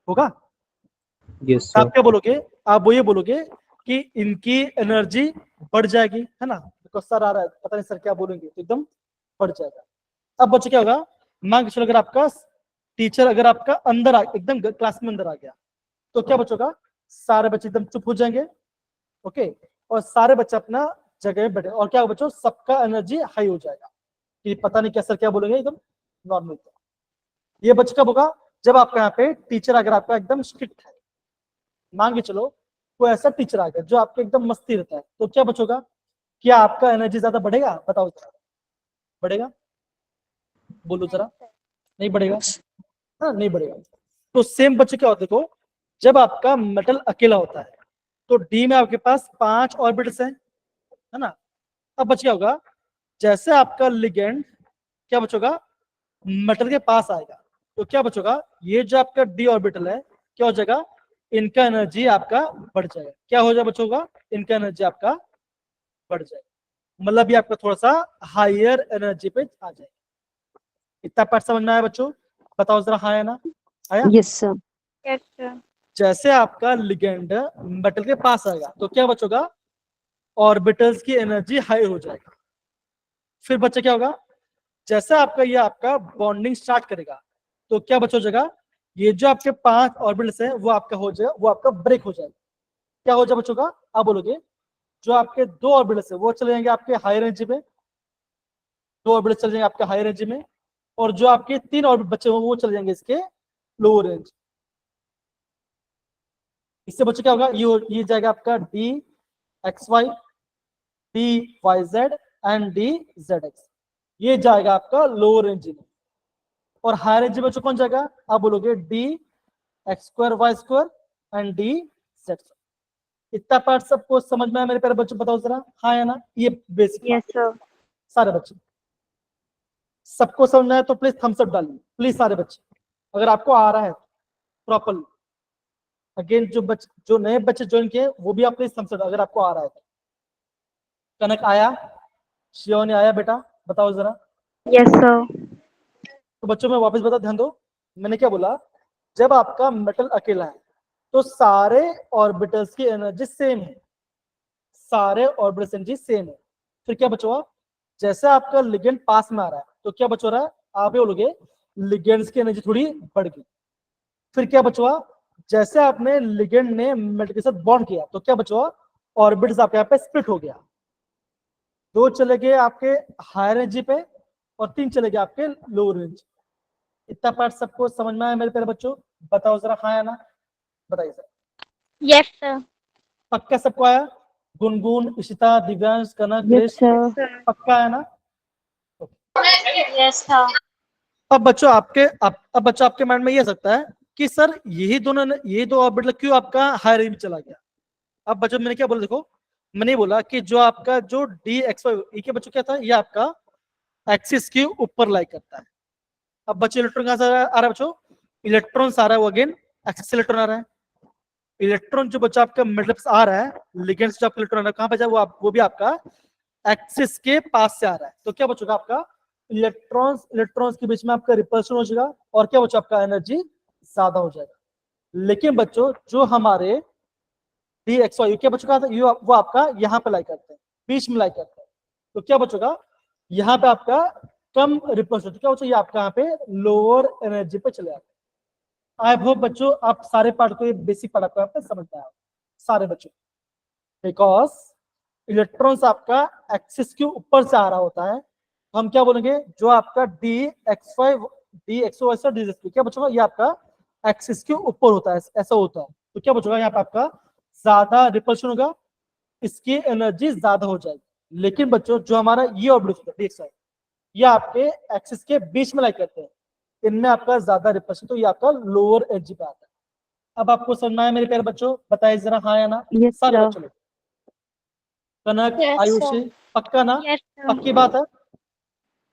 होगा। यस आप सर। क्या बोलोगे, आप वो ये बोलोगे कि इनकी एनर्जी बढ़ जाएगी, है ना, तो सर आ रहा है पता नहीं सर क्या बोलेंगे, तो एकदम बढ़ जाएगा। अब बच्चे क्या होगा, मान के चलो अगर आपका टीचर अगर आपका अंदर एकदम क्लास में अंदर आ गया, तो क्या बच्चों का, सारे बच्चे एकदम चुप हो जाएंगे, ओके, और सारे बच्चे अपना जगह में बैठे, और क्या होगा बच्चों, सबका एनर्जी हाई हो जाएगा कि पता नहीं क्या सर क्या बोलेंगे, एकदम नॉर्मल। ये बच्चे कब होगा, जब आपका यहाँ पे टीचर अगर आपका एकदम स्ट्रिक्ट है, मान के चलो कोई ऐसा टीचर आ गया जो आपके एकदम मस्ती रहता है, तो क्या बचोगा, क्या आपका एनर्जी ज्यादा बढ़ेगा, बताओ जरा, बढ़ेगा, बोलो जरा, नहीं बढ़ेगा, हाँ नहीं बढ़ेगा। तो सेम बच्चे क्या होते, देखो जब आपका मेटल अकेला होता है तो डी में आपके पास 5 ऑर्बिटल्स हैं, है ना। अब बच क्या होगा, जैसे आपका लिगेंड क्या बचोगा, मेटल के पास आएगा, तो क्या बचोगा, ये जो आपका डी ऑर्बिटल है क्या हो जाएगा, इनका एनर्जी आपका बढ़ जाएगा, क्या हो जाएगा बच्चों का, इनका एनर्जी आपका बढ़ जाएगा, मतलब ये आपका थोड़ा सा हायर एनर्जी पे आ जाएगा। इतना पार्ट समझ में आया बच्चों, बताओ जरा हाँ या ना, आया। Yes sir. Yes, sir. जैसे आपका लिगेंड मेटल के पास आएगा तो क्या बचोगा, ऑर्बिटल्स की एनर्जी हाई हो जाएगा। फिर बच्चे क्या होगा, जैसे आपका ये आपका बॉन्डिंग स्टार्ट करेगा तो क्या बच हो जाएगा, ये जो आपके 5 ऑर्बिटल्स है वो आपका हो जाएगा, वो आपका ब्रेक हो जाएगा। क्या हो जाए बच्चों का, आप बोलोगे जो आपके दो ऑर्बिटल्स है वो चले जाएंगे आपके हायर एनर्जी पे, दो ऑर्बिटल चले जाएंगे आपके हायर एनर्जी में, और जो आपके 3 ऑर्बिट बचे हुए वो चले जाएंगे इसके लोअर रेंज। इससे बच्चों क्या होगा, ये जाएगा आपका D X Y, D Y Z and D Z X, ये जाएगा आपका लोअर रेंज में। और हायर रेंज में कौन जाएगा, आप बोलोगे D X square Y square and D Z. इतना पार्ट सबको समझ में आया मेरे प्यारे बच्चों, बताओ जरा हाँ या ना, ये बेसिक Yes, sir. सारे बच्चे सबको समझना है तो प्लीज थम्स अप डालिए प्लीज सारे बच्चे, अगर आपको आ रहा है प्रॉपरली। अगेन जो नए बच्चे ज्वाइन किए वो भी आप प्लीज थम्स अप, अगर आपको आ रहा है तो। कनक आया, शिवानी आया बेटा, बताओ जरा। Yes, sir. तो बच्चों में वापस बता, ध्यान दो, मैंने क्या बोला, जब आपका मेटल अकेला है तो सारे ऑर्बिटल्स की एनर्जी सेम है, सारे ऑर्बिटल्स एनर्जी सेम है। फिर क्या बचोगा, जैसे आपका लिगेंड पास में आ रहा है तो क्या बच रहा है, आप ये बोलोगे लिगेंड्स की एनर्जी थोड़ी बढ़ गई। फिर क्या बचोगा, जैसे आपने लिगेंड ने मेटल के साथ बॉन्ड किया तो क्या बचोगा, ऑर्बिट्स आपके यहाँ पे स्प्लिट हो गया, 2 चले गए आपके हायर एनर्जी पे और 3 चले गए आपके लोअर रेंज। इतना पार्ट सबको समझ में आया मेरे प्यारे बच्चों, बताओ जरा हाँ या ना, बताइए सर। Yes, sir. पक्का सबको आया, गुनगुन, इशिता, दिव्यांश, कनक, Yes, कृष्ण, sir. पक्का आया ना। यस था। अब बच्चों आपके माइंड में ये आ सकता है कि सर यही दो ऑर्बिटल क्यों आपका हायर रेंज में चला गया। अब बच्चों मैंने क्या बोला, देखो मैंने बोला कि जो आपका जो डी एक्स वाई के बच्चों क्या था, ये आपका एक्सिस के ऊपर लाई करता है। अब बच्चे इलेक्ट्रॉन कहां से आ रहा है बच्चों, इलेक्ट्रॉन आ रहा है वो अगेन एक्सिस इलेक्ट्रॉन आ रहा है। इलेक्ट्रॉन जो बच्चा आपका मिडल आ रहा है, लिगेंड से जो आपका इलेक्ट्रॉन आ रहा है कहां पे जाए, वो भी आपका एक्सिस के पास से आ रहा है। तो क्या बचेगा आपका, इलेक्ट्रॉन्स के बीच में आपका रिपल्शन हो जाएगा और क्या बच्चों आपका एनर्जी ज्यादा हो जाएगा। लेकिन बच्चों जो हमारे डी एक्स वाई क्या बच्चों का वो आपका यहाँ पे लाई करते हैं, बीच में लाई करते हैं। तो क्या बचेगा, यहाँ पे आपका कम रिपल्शन, तो क्या बच्चों ये आपका यहाँ पे लोअर एनर्जी पे चले जाते हैं। आई होप बच्चों आप सारे पार्ट को, ये बेसिक पार्ट को आपको समझ में आया सारे बच्चों, बिकॉज इलेक्ट्रॉन्स आपका एक्सिस के ऊपर से आ रहा होता है। तो हम क्या बोलेंगे, जो आपका डी एक्स वाई डी क्या बचेगा, ये आपका एक्सिस के ऊपर होता है, ऐसा होता है। तो क्या बचेगा, यहाँ पे आपका ज्यादा रिपल्शन होगा, इसकी एनर्जी ज्यादा हो जाएगी। लेकिन बच्चों जो हमारा ये ऑर्बिटल डी एक्स वाई, ये आपके एक्सिस के बीच में लाई करते हैं, इनमें आपका ज्यादा रिपल्शन, तो ये आपका लोअर एनर्जी पे आता है। अब आपको समझना है मेरे प्यारे बच्चों, बताइए जरा हाँ या ना। Yes, सारे sir. बच्चों लोग, कनक, Yes, आयुषी, sir. पक्का ना, Yes, sir. पक्की बात है।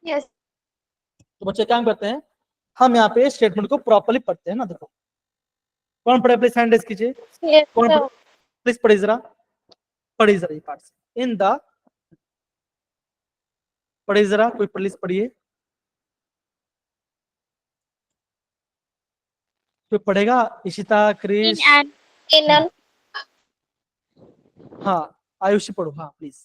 यस। तो बच्चे काम करते हैं, हम यहाँ पे स्टेटमेंट को प्रॉपर्ली पढ़ते हैं ना। देखो कौन पढ़े, प्लीज हैंड रेज कीजिए, यस कौन सर। पढ़े, प्लीज पढ़िए जरा, पढ़िए जरा ये पार्ट से इन द, पढ़िए जरा, कोई प्लीज पढ़िए, कोई पढ़ेगा, इशिता, In क्रिश, an इन हाँ आयुषी पढ़ो, हाँ please.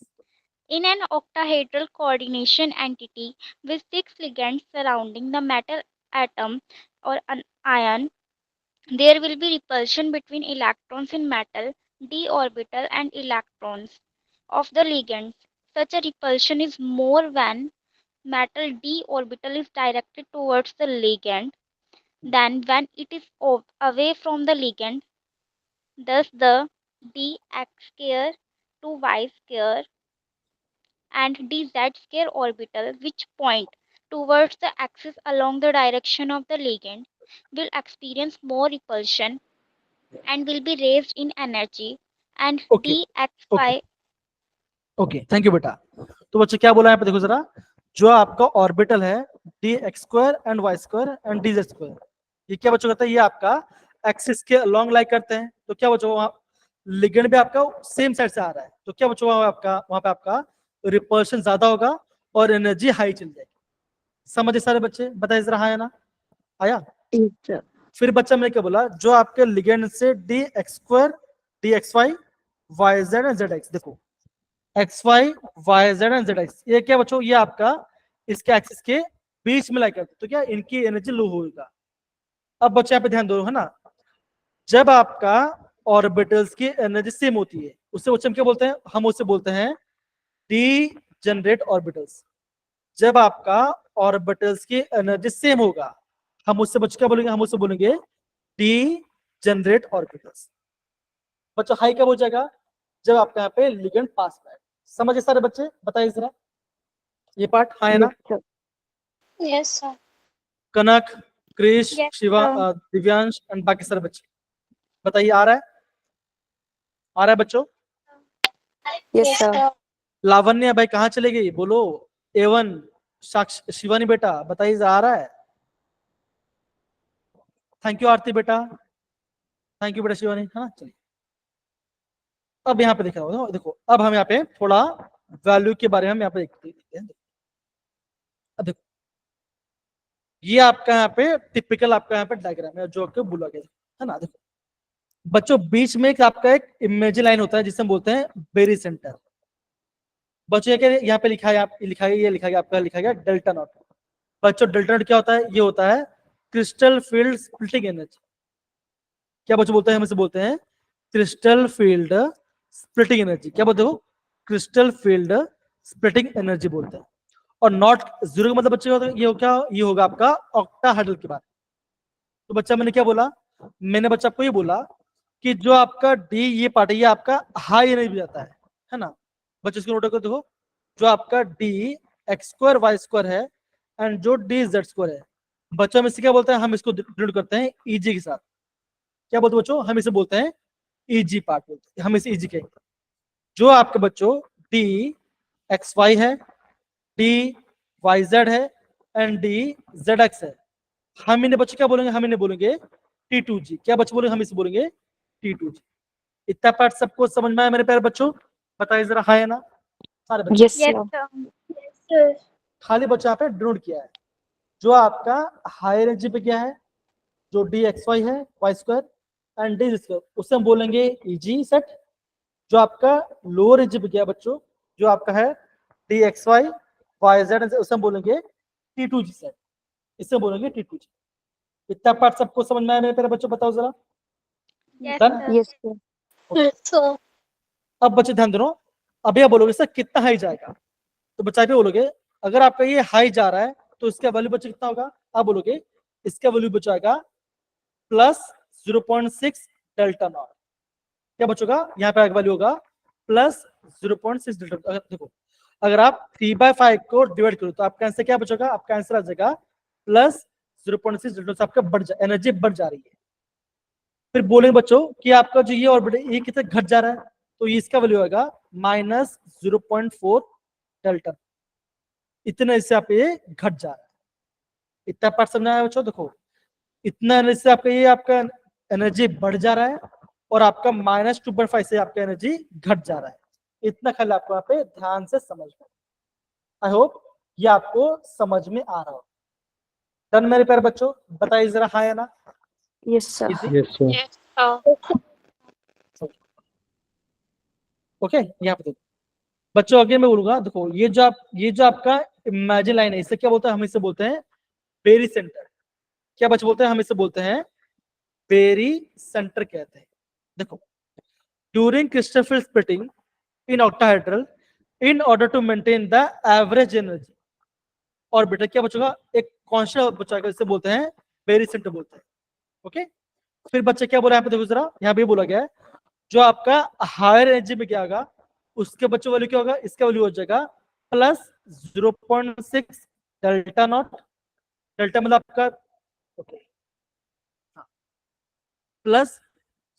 in an octahedral coordination entity with 6 ligands surrounding the metal atom or an ion, there will be repulsion between electrons in metal d orbital and electrons of the ligands. Such a repulsion is more when metal d orbital is directed towards the ligand than when it is away from the ligand. Thus, the dx square to y square and dz square orbital which point towards the axis along the direction of the ligand will experience more repulsion and will be raised in energy, and okay dxy okay, thank you बेटा। तो बच्चे क्या बोला है यहाँ पे, देखो जरा, जो आपका ऑर्बिटल है D X square and Y square and D Z square, ये क्या बच्चों कहता है, ये आपका एक्सिस के लॉन्ग लाई करते हैं। तो क्या बच्चों वहाँ लिगेंड भी आपका सेम साइड से आ रहा है, तो क्या बच्चों वहाँ पे आपका रिपल्शन ज्यादा होगा और एनर्जी हाई चल जाएगी। समझे सारे बच्चे, बताइए जरा हाँ या ना, आया। Yes, sir. फिर बच्चा मैंने क्या बोला, जो आपके लिगेंड से D X square D X Y Y Z and Z X, देखो X Y Y Z and Z X, ये क्या बच्चों, ये आपका इसके एक्सिस के बीच में लाई करते, तो क्या इनकी एनर्जी लो होगा। अब बच्चे यहाँ पे ध्यान दो है ना, जब आपका ऑर्बिटल्स की एनर्जी सेम होती है उससे हम क्या बोलते हैं, हम उससे बोलते हैं डीजेनरेट ऑर्बिटल्स। जब आपका ऑर्बिटल्स की एनर्जी सेम होगा, हम उससे बच्चों क्या बोलेंगे, हम उससे बोलेंगे डीजेनरेट ऑर्बिटल्स। बच्चों हाई कब हो जाएगा, जब आपका यहाँ पे लिगेंड पास में है। समझे सारे बच्चे, बताइए जरा ये पार्ट, हाँ है ना? Yes sir. Kanak, Krish, Yes, Shiva, sir. Divyansh and बाकी सारे बच्चे बताइए, आ रहा है, आ रहा है बच्चों? Yes sir. लावण्य भाई कहाँ चले गई, बोलो। एवन, साक्ष, शिवानी बेटा बताइए, आ रहा है? थैंक यू आरती बेटा, थैंक यू बेटा शिवानी, है ना? चलिए अब यहाँ पे देखा होगा, देखो अब हम यहाँ पे थोड़ा वैल्यू के बारे में हम यहाँ पे देखते हैं। अब देखो ये आपका यहाँ पे टिपिकल आपका यहाँ पे डायग्राम है जो आपको बोला गया है ना। देखो बच्चों बीच में एक आपका एक इमेज लाइन होता है जिसे हम बोलते हैं बेरी सेंटर। बच्चों यहाँ पे लिखा है, आप लिखा है, ये लिखा गया आपका, लिखा गया डेल्टा नॉट। बच्चों डेल्टा नॉट क्या होता है, ये होता है क्रिस्टल फील्ड स्प्लिटिंग एनर्जी। क्या बच्चों बोलते हैं, हम इसे बोलते हैं क्रिस्टल फील्ड स्प्लिटिंग एनर्जी। क्या बोलते हो, क्रिस्टल फील्ड स्प्लिटिंग एनर्जी बोलते हैं। और नॉट जीरो का मतलब बच्चे ये क्या, ये होगा आपका ऑक्टाहेड्रल की बात। तो बच्चा मैंने क्या बोला, मैंने बच्चा आपको ये बोला कि जो आपका डी ये पार्ट है ये आपका हाई एनर्जी जाता है ना। बच्चे इसको नोट कर देखो, जो आपका D X square Y square है एंड जो डी जेड स्क्वायर है, बच्चों हम इसे क्या बोलते हैं, हम इसको डिनोट करते हैं ईजी के साथ। क्या बोलते हैं बच्चों, हम इसे बोलते हैं ईजी पार्ट बोलते हैं, हम इसे ईजी कहेंगे। जो आपके बच्चों डी एक्स वाई है, डी वाई जेड है एंड डी जेड एक्स है, हम इन्हें बच्चे क्या बोलेंगे, हम इन्हें बोलेंगे T2G। क्या बच्चे बोलेंगे, हम इसे बोलेंगे T2G। इतना पार्ट सबको समझ में आया मेरे प्यारे बच्चों, बताइए जरा, हाँ है ना सारे बच्चे? Yes, sir. खाली बच्चा यहाँ पे डिनोट किया है जो आपका हायर एनर्जी पे क्या है, जो डी एक्स वाई है Y square and D square, उसे हम बोलेंगे ईजी सेट। जो आपका लोअर एनर्जी पे क्या है बच्चों, जो आपका है D X Y Y Z, उसे हम बोलेंगे T2G सेट, इसे बोलेंगे T2G। इतना पार्ट सबको समझ में आया मेरे प्यारे बच्चों, बताओ जरा। Yes, Done? sir. Yes sir. So अब बच्चे ध्यान दो, अब यह बोलोगे सर कितना हाई जाएगा, तो बच्चा पे बोलोगे अगर आपका ये हाई जा रहा है तो इसका वैल्यू बच्चे कितना होगा, आप बोलोगे इसका वैल्यू बचाएगा प्लस 0.6 डेल्टा नॉट। क्या बचोगा, यहाँ पे वैल्यू होगा प्लस 0.6 डेल्टा। देखो अगर आप 3/5 को डिवाइड करो तो आपका आंसर क्या बचेगा, आपका आंसर आ जाएगा प्लस 0.6 डेल्टा। आपका बढ़ जा एनर्जी बढ़ जा रही है। फिर बोलेंगे बच्चों कि आपका जो ये ऑर्बिट ये कितना घट जा रहा है, तो ये इसका वैल्यू आएगा माइनस 0.4 डेल्टा। इतना इससे आप ये घट जा रहा है। इतना पार्ट समझ आया बच्चों? देखो इतना एनर्जी से आपका ये आपका एनर्जी बढ़ जा रहा है और आपका माइनस 2.5 से आपका एनर्जी घट जा रहा है। इतना खाली आपको यहाँ पे ध्यान से समझ में, आई होप ये आपको समझ में आ रहा हो। डन मेरे प्यारे बच्चों, बताइए जरा, हाँ या ना? Yes sir. Yes, sir. Okay यहाँ पे देखो बच्चों, आगे मैं बोलूंगा, देखो ये जो आपका इमेजिन लाइन है इसे क्या बोलते हैं, हम इसे बोलते हैं बेरी सेंटर। क्या बच्चे बोलते हैं, हम इसे बोलते हैं बेरी सेंटर कहते हैं। देखो during crystal field splitting in octahedral in order to maintain the average energy orbital, क्या बचेगा, एक कांस्टेंट बचेगा, इसे बोलते हैं बेरी सेंटर बोलते हैं। ओके फिर बच्चे क्या बोला यहाँ पे, देखो जरा यहाँ पे बोला गया है जो आपका हायर एनर्जी में क्या होगा उसके बच्चों वैल्यू क्या होगा, इसका वैल्यू हो जाएगा प्लस 0.6 डेल्टा नॉट। डेल्टा मतलब आपका ओके प्लस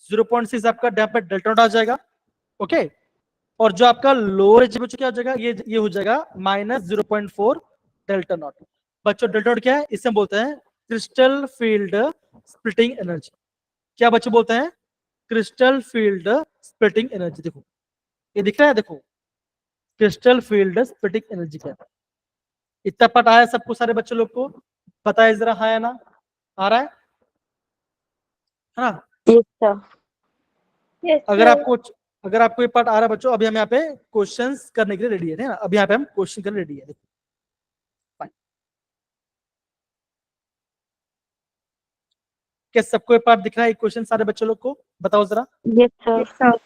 0.6 आपका डेल्टा नॉट आ जाएगा। ओके और जो आपका लोअर एनर्जी में क्या हो जाएगा, ये हो जाएगा माइनस 0.4 डेल्टा नॉट। बच्चों डेल्टा नॉट क्या है, इसे हम बोलते हैं क्रिस्टल फील्ड स्प्लिटिंग एनर्जी। क्या बच्चे बोलते हैं, क्रिस्टल फील्ड स्प्लिटिंग एनर्जी। देखो ये दिख रहा है, देखो क्रिस्टल फील्ड स्प्लिटिंग एनर्जी क्या है। इतना पता आया सबको, सारे बच्चे लोग को बताए जरा, हाँ या ना? आ रहा है ना? Yes sir. अगर आपको ये पार्ट आ रहा है बच्चों, अभी हम यहाँ पे क्वेश्चंस करने के लिए रेडी है ना, अभी यहाँ पे हम क्वेश्चन करने रेडी है। देखो क्या सबको ये पार्ट दिख रहा है, क्वेश्चन सारे बच्चे लोग को बताओ जरा। Yes sir.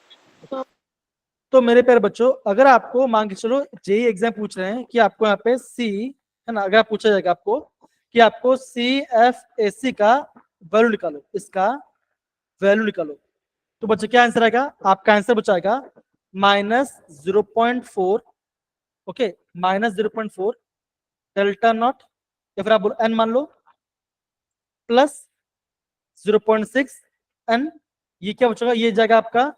तो मेरे प्यारे बच्चों, अगर आपको मान के चलो जेई एग्जाम पूछ रहे हैं कि आपको यहाँ पे सी, है ना, अगर पूछा जाएगा आपको कि आपको CFAC का वैल्यू निकालो, इसका वैल्यू निकालो, तो बच्चे क्या आंसर आएगा? आपका आंसर बचाएगा -0.4, ओके, -0.4 डेल्टा नॉट, या फिर आप बोलो n मान लो, प्लस 0.6 n, ये क्या बचेगा? ये जाएगा आपका,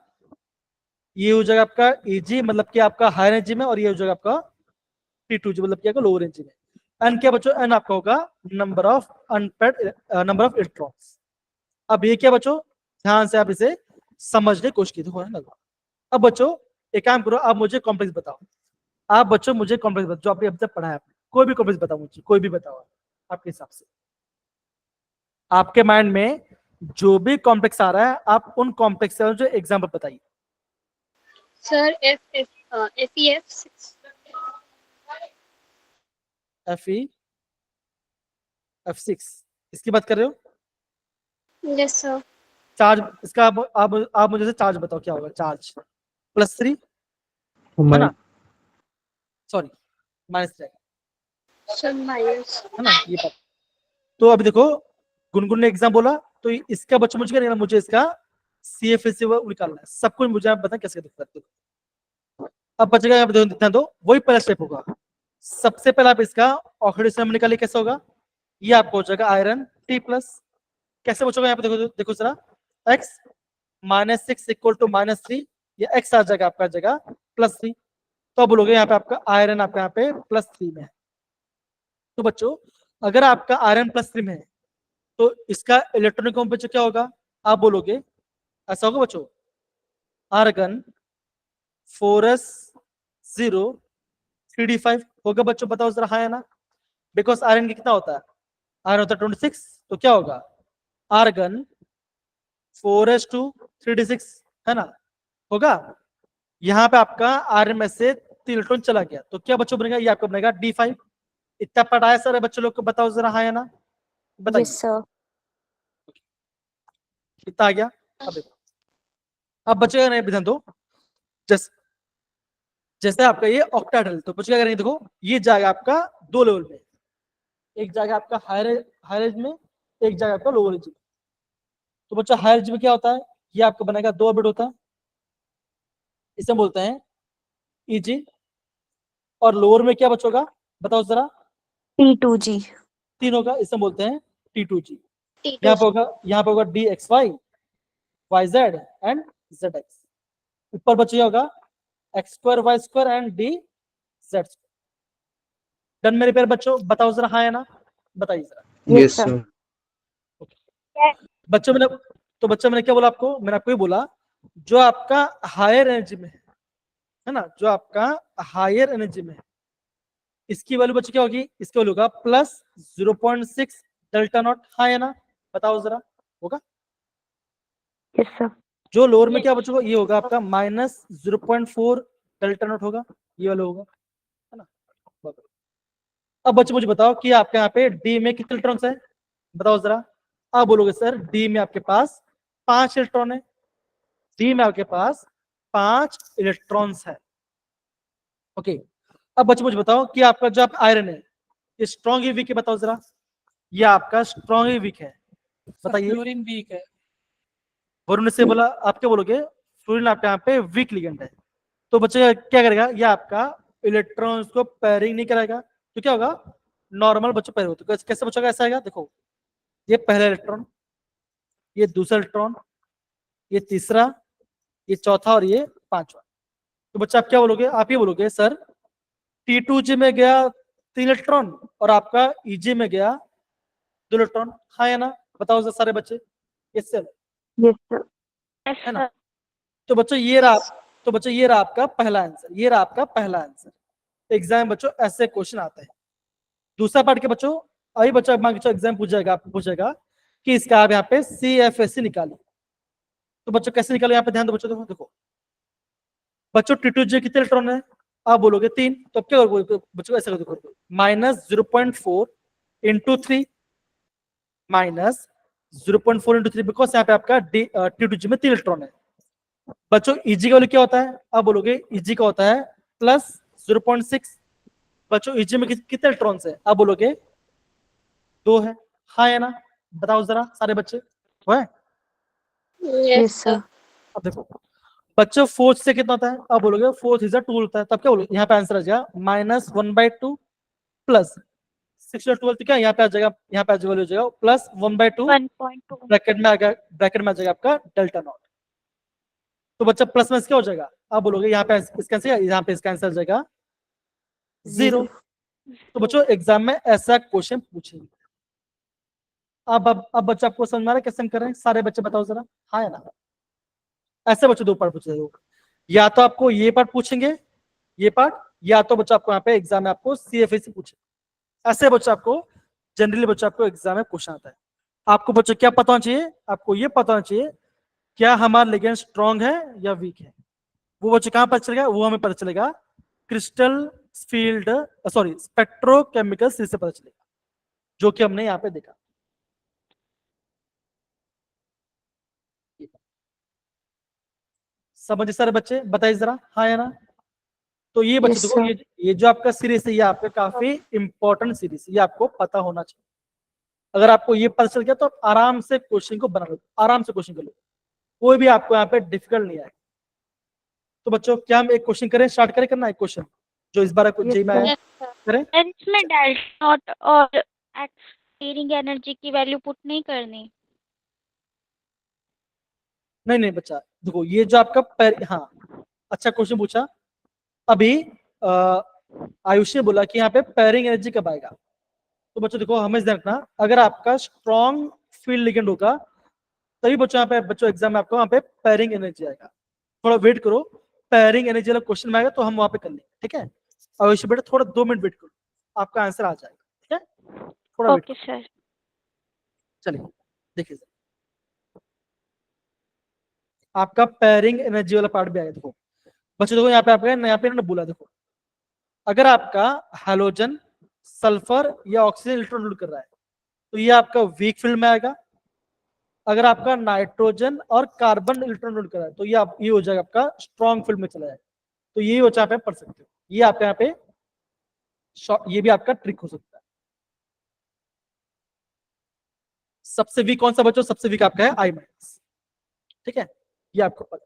ये हो जाएगा आपका EG, मतलब कि आपका हायर एनर्जी में, और ये हो जाएगा आपका T2G, मतलब कि आपका लोअर एनर्जी में। एन क्या बचो? एन आपका होगा number of unpaired, number of electrons. अब ये क्या बचो? ध्यान से आप इसे समझने की कोशिश कीजिए। अब बच्चों एक काम करो, आप मुझे कॉम्प्लेक्स बताओ, आप बच्चों मुझे कॉम्प्लेक्स बताओ जो आपने अब तक पढ़ा है आपने, कोई भी कॉम्प्लेक्स बताओ मुझे, कोई भी बताओ आपके हिसाब से, आपके माइंड में जो भी कॉम्प्लेक्स आ रहा है, आप उन कॉम्प्लेक्स से जो एग्जाम्पल बताइए। Sir FEF6। FeF6 इसकी बात कर रहे हो? Yes sir. चार्ज इसका आप मुझे से चार्ज बताओ क्या होगा? चार्ज +3 है ना, सॉरी -3 सर माइनस। है ना, ये बात। तो अभी देखो, गुनगुन ने एग्जाम बोला, तो इसका बच्चों मुझे क्या निकालना? मुझे इसका CFAC निकालना है। सब कुछ मुझे आप बताएं कैसे दिखता है। अब बचेगा यहाँ पे, ध्यान दो, वही पहला स्टेप होगा। सबसे पहले आप इसका ऑक्सीडेशन नंबर निकालिए, कैसे होगा? ये आपको हो जाएगा आयरन T+। कैसे बचोगा? यहाँ पे देखो, देखो जरा, x -6 = -3, ये x आ जाएगा आपका जगह +3, तो अब बोलोगे यहाँ पे आपका आयरन आपका यहाँ पे +3 में है। तो बच्चों अगर आपका आयरन +3 में है, तो इसका इलेक्ट्रॉनिक कॉम्पोजिशन क्या होगा? आप बोलोगे ऐसा होगा बच्चों, आर्गन 4s0 3d5 होगा बच्चों, बताओ जरा, हाँ है ना? बिकॉज आयरन कितना होता है? आयरन होता है 26, तो क्या होगा? आर्गन 4s2 3d6, है ना, होगा। यहाँ पे आपका आयरन में से 3 इलेक्ट्रॉन चला गया, तो क्या बच्चों बनेगा? ये आपका बनेगा D5। इतना पढ़ाया सर बच्चों लोग को, बताओ जरा, हाँ है ना? बताइए। Yes sir. इतना आ गया। अब देखो, अब बचेगा नहीं, ध्यान दो, जैसे जैसे आपका ये ऑक्टाहेड्रल, तो बचेगा नहीं, देखो ये जाएगा आपका 2 लेवल में, एक जाएगा आपका हायर एज में, एक जाएगा आपका लोअर एज में। तो बच्चा हायर एज में क्या होता है? ये आपका बनेगा 2 ऑर्बिट होता है, इसे बोलते हैं EG। और लोअर में क्या बचोगा? बताओ जरा। T2G। 3 होगा, इसे बोलते हैं T2G। यहाँ पे T2G। होगा, यहाँ पे होगा DXY, YZ एंड ZX। ऊपर बचा होगा X2 Y2 and DZ। Done मेरे प्यारे बच्चों, बताओ जरा, हाँ है ना? बताइए जरा। Yes, sir. बच्चों मैंने क्या बोला आपको? मैंने आपको ये बोला, जो आपका हायर एनर्जी में है ना, जो आपका हायर एनर्जी में है, इसकी वैल्यू बच्चों क्या होगी? इसकी वैल्यू होगा +0.6 डेल्टा नॉट, हाँ है ना? बताओ जरा, होगा? Yes sir. जो लोअर में क्या बचोगा? ये होगा आपका -0.4 डेल्टा नॉट होगा, ये वाला होगा, है ना? अब बच्चों मुझे बताओ कि आपके यहाँ पे डी में कितने इलेक्ट्रॉन्स है? बताओ जरा। आप बोलोगे सर डी में आपके पास 5 इलेक्ट्रॉन है, डी में आपके पास 5 इलेक्ट्रॉन्स है, ओके। अब बच्चों मुझे बताओ कि आपका जो आपका आयरन है, ये स्ट्रॉन्ग है वीक है? बताओ जरा, ये आपका स्ट्रॉन्ग है वीक है? बताइए। फ्लोरीन वीक है। वरुण से बोला, आप क्या बोलोगे? फ्लोरीन आपके यहाँ पे वीक लिगेंड है, तो बच्चे क्या करेगा? ये आपका इलेक्ट्रॉन्स को पेयरिंग नहीं कराएगा, तो क्या होगा? नॉर्मल बच्चों पेयर होता है। कैसे बच्चों का ऐसा आएगा? देखो, ये पहला इलेक्ट्रॉन, ये दूसरा इलेक्ट्रॉन, ये तीसरा, ये चौथा और ये पांचवा। तो बच्चा आप क्या बोलोगे? आप ये बोलोगे सर T2G में गया 3 इलेक्ट्रॉन और आपका EG में गया 2 इलेक्ट्रॉन, हाँ या ना? बताओ सर सारे बच्चे। Yes sir, yes sir. है ना? तो बच्चों ये रहा आपका पहला आंसर, ये रहा आपका पहला आंसर। एग्जाम बच्चों ऐसे क्वेश्चन आते हैं। दूसरा पार्ट के बच्चों, अभी बच्चों मान के एग्जाम पूछेगा, आपको पूछेगा कि इसका आप यहाँ पे CFAC निकालिए, तो बच्चों कैसे निकाले? यहाँ पे ध्यान दो बच्चों, देखो बच्चों T2G कितने इलेक्ट्रॉन है? आप बोलोगे 3, तो अब क्या करोगे बच्चों? ऐसे देखो, -0.4 × 3, -0.4 × 3, बिकॉज यहाँ पे आपका T2G में 3 इलेक्ट्रॉन है, बच्चों इजी का वैल्यू क्या होता है? आप बोलोगे इजी का होता है प्लस 0.6। बच्चों इजी में कितने इलेक्ट्रॉन्स है? आप बोलोगे 2 है। हाँ या ना? बताओ जरा सारे बच्चे। वो है? Yes sir. अब देखो बच्चों फोर्थ से कितना होता है? आप बोलोगे फोर्थ इज 2 होता है। तब क्या बोलोगे? यहाँ पे आंसर आ जाएगा -1/2 प्लस 6/12 तो क्या यहाँ पे आ जाएगा? यहाँ पे वैल्यू हो जाएगा प्लस 1/2 1.2 ब्रैकेट में आ गया, ब्रैकेट में आ जाएगा आपका डेल्टा नॉट। तो बच्चा प्लस में क्या हो जाएगा? आप बोलोगे यहाँ पे इसका आंसर, यहाँ पे इसका आंसर आ जाएगा 0। तो बच्चों एग्जाम में ऐसा क्वेश्चन पूछेंगे। अब बच्चा आपको समझ में आ रहा है कैसे हम कर रहे हैं? सारे बच्चे बताओ जरा हाँ या ना? ऐसे बच्चे 2 पार्ट पूछे, या तो आपको ये पार्ट पूछेंगे, ये पार्ट, या तो बच्चा आपको यहाँ पे एग्जाम में आपको CFA से पूछे। ऐसे बच्चा आपको जनरली बच्चा आपको एग्जाम में क्वेश्चन आता है। आपको बच्चों क्या पता होना चाहिए? आपको ये पता होना चाहिए क्या हमारा लिगेंड स्ट्रांग है या वीक है। वो बच्चे कहां पता चलेगा? वो हमें पता चलेगा क्रिस्टल फील्ड, सॉरी स्पेक्ट्रोकेमिकल से पता चलेगा, जो कि हमने यहाँ पे देखा। समझे सारे बच्चे? बताइए जरा हाँ या ना? तो ये बच्चे देखो ये जो आपका सीरीज है ये आपका काफी इंपॉर्टेंट सीरीज है, ये आपको पता होना चाहिए। अगर आपको ये पता चल गया तो आप आराम से क्वेश्चन को बना लो, आराम से क्वेश्चन कर लो, कोई भी आपको यहाँ पे डिफिकल्ट नहीं आएगा। तो बच्चों क्या हम एक क्वेश्चन करें, स्टार्ट करें करना एक क्वेश्चन जो इस बार जेई में आया? करें? सर इसमें डेल्टा नॉट और एक्सपीरिंग एनर्जी की वैल्यू पुट नहीं करनी? नहीं बच्चा देखो ये जो आपका हाँ अच्छा क्वेश्चन पूछा। अभी आयुष ने बोला कि यहाँ पे पेयरिंग एनर्जी कब आएगा। तो बच्चों देखो हमें ध्यान रखना, अगर आपका स्ट्रॉन्ग फील्ड लिगेंड होगा तभी बच्चों यहाँ पे बच्चों एग्जाम में आपको यहाँ पे पेयरिंग एनर्जी आएगा। थोड़ा वेट करो, पेयरिंग एनर्जी वाला क्वेश्चन में आएगा तो हम वहां पे कर लेंगे, ठीक है? आयुष बेटा थोड़ा 2 मिनट वेट करो, आपका आंसर आ जाएगा, ठीक है? थोड़ा वेट ओके सर। चलिए देखिए आपका पेयरिंग एनर्जी वाला पार्ट भी आएगा। देखो बच्चों देखो यहाँ पे आपका यहाँ पे ना बोला, देखो अगर आपका हैलोजन सल्फर या ऑक्सीजन इलेक्ट्रॉन लोड कर रहा है तो ये आपका वीक फील्ड में आएगा। अगर आपका नाइट्रोजन और कार्बन इलेक्ट्रॉन लोड कर रहा है तो ये हो जाएगा आपका स्ट्रॉन्ग फील्ड में चला जाएगा। तो ये बच्चा आप पढ़ सकते हो, ये आपके यहाँ पे ये भी आपका ट्रिक हो सकता है। सबसे वीक कौन सा बच्चों? सबसे वीक आपका है I-, ठीक है? ये आपको पता।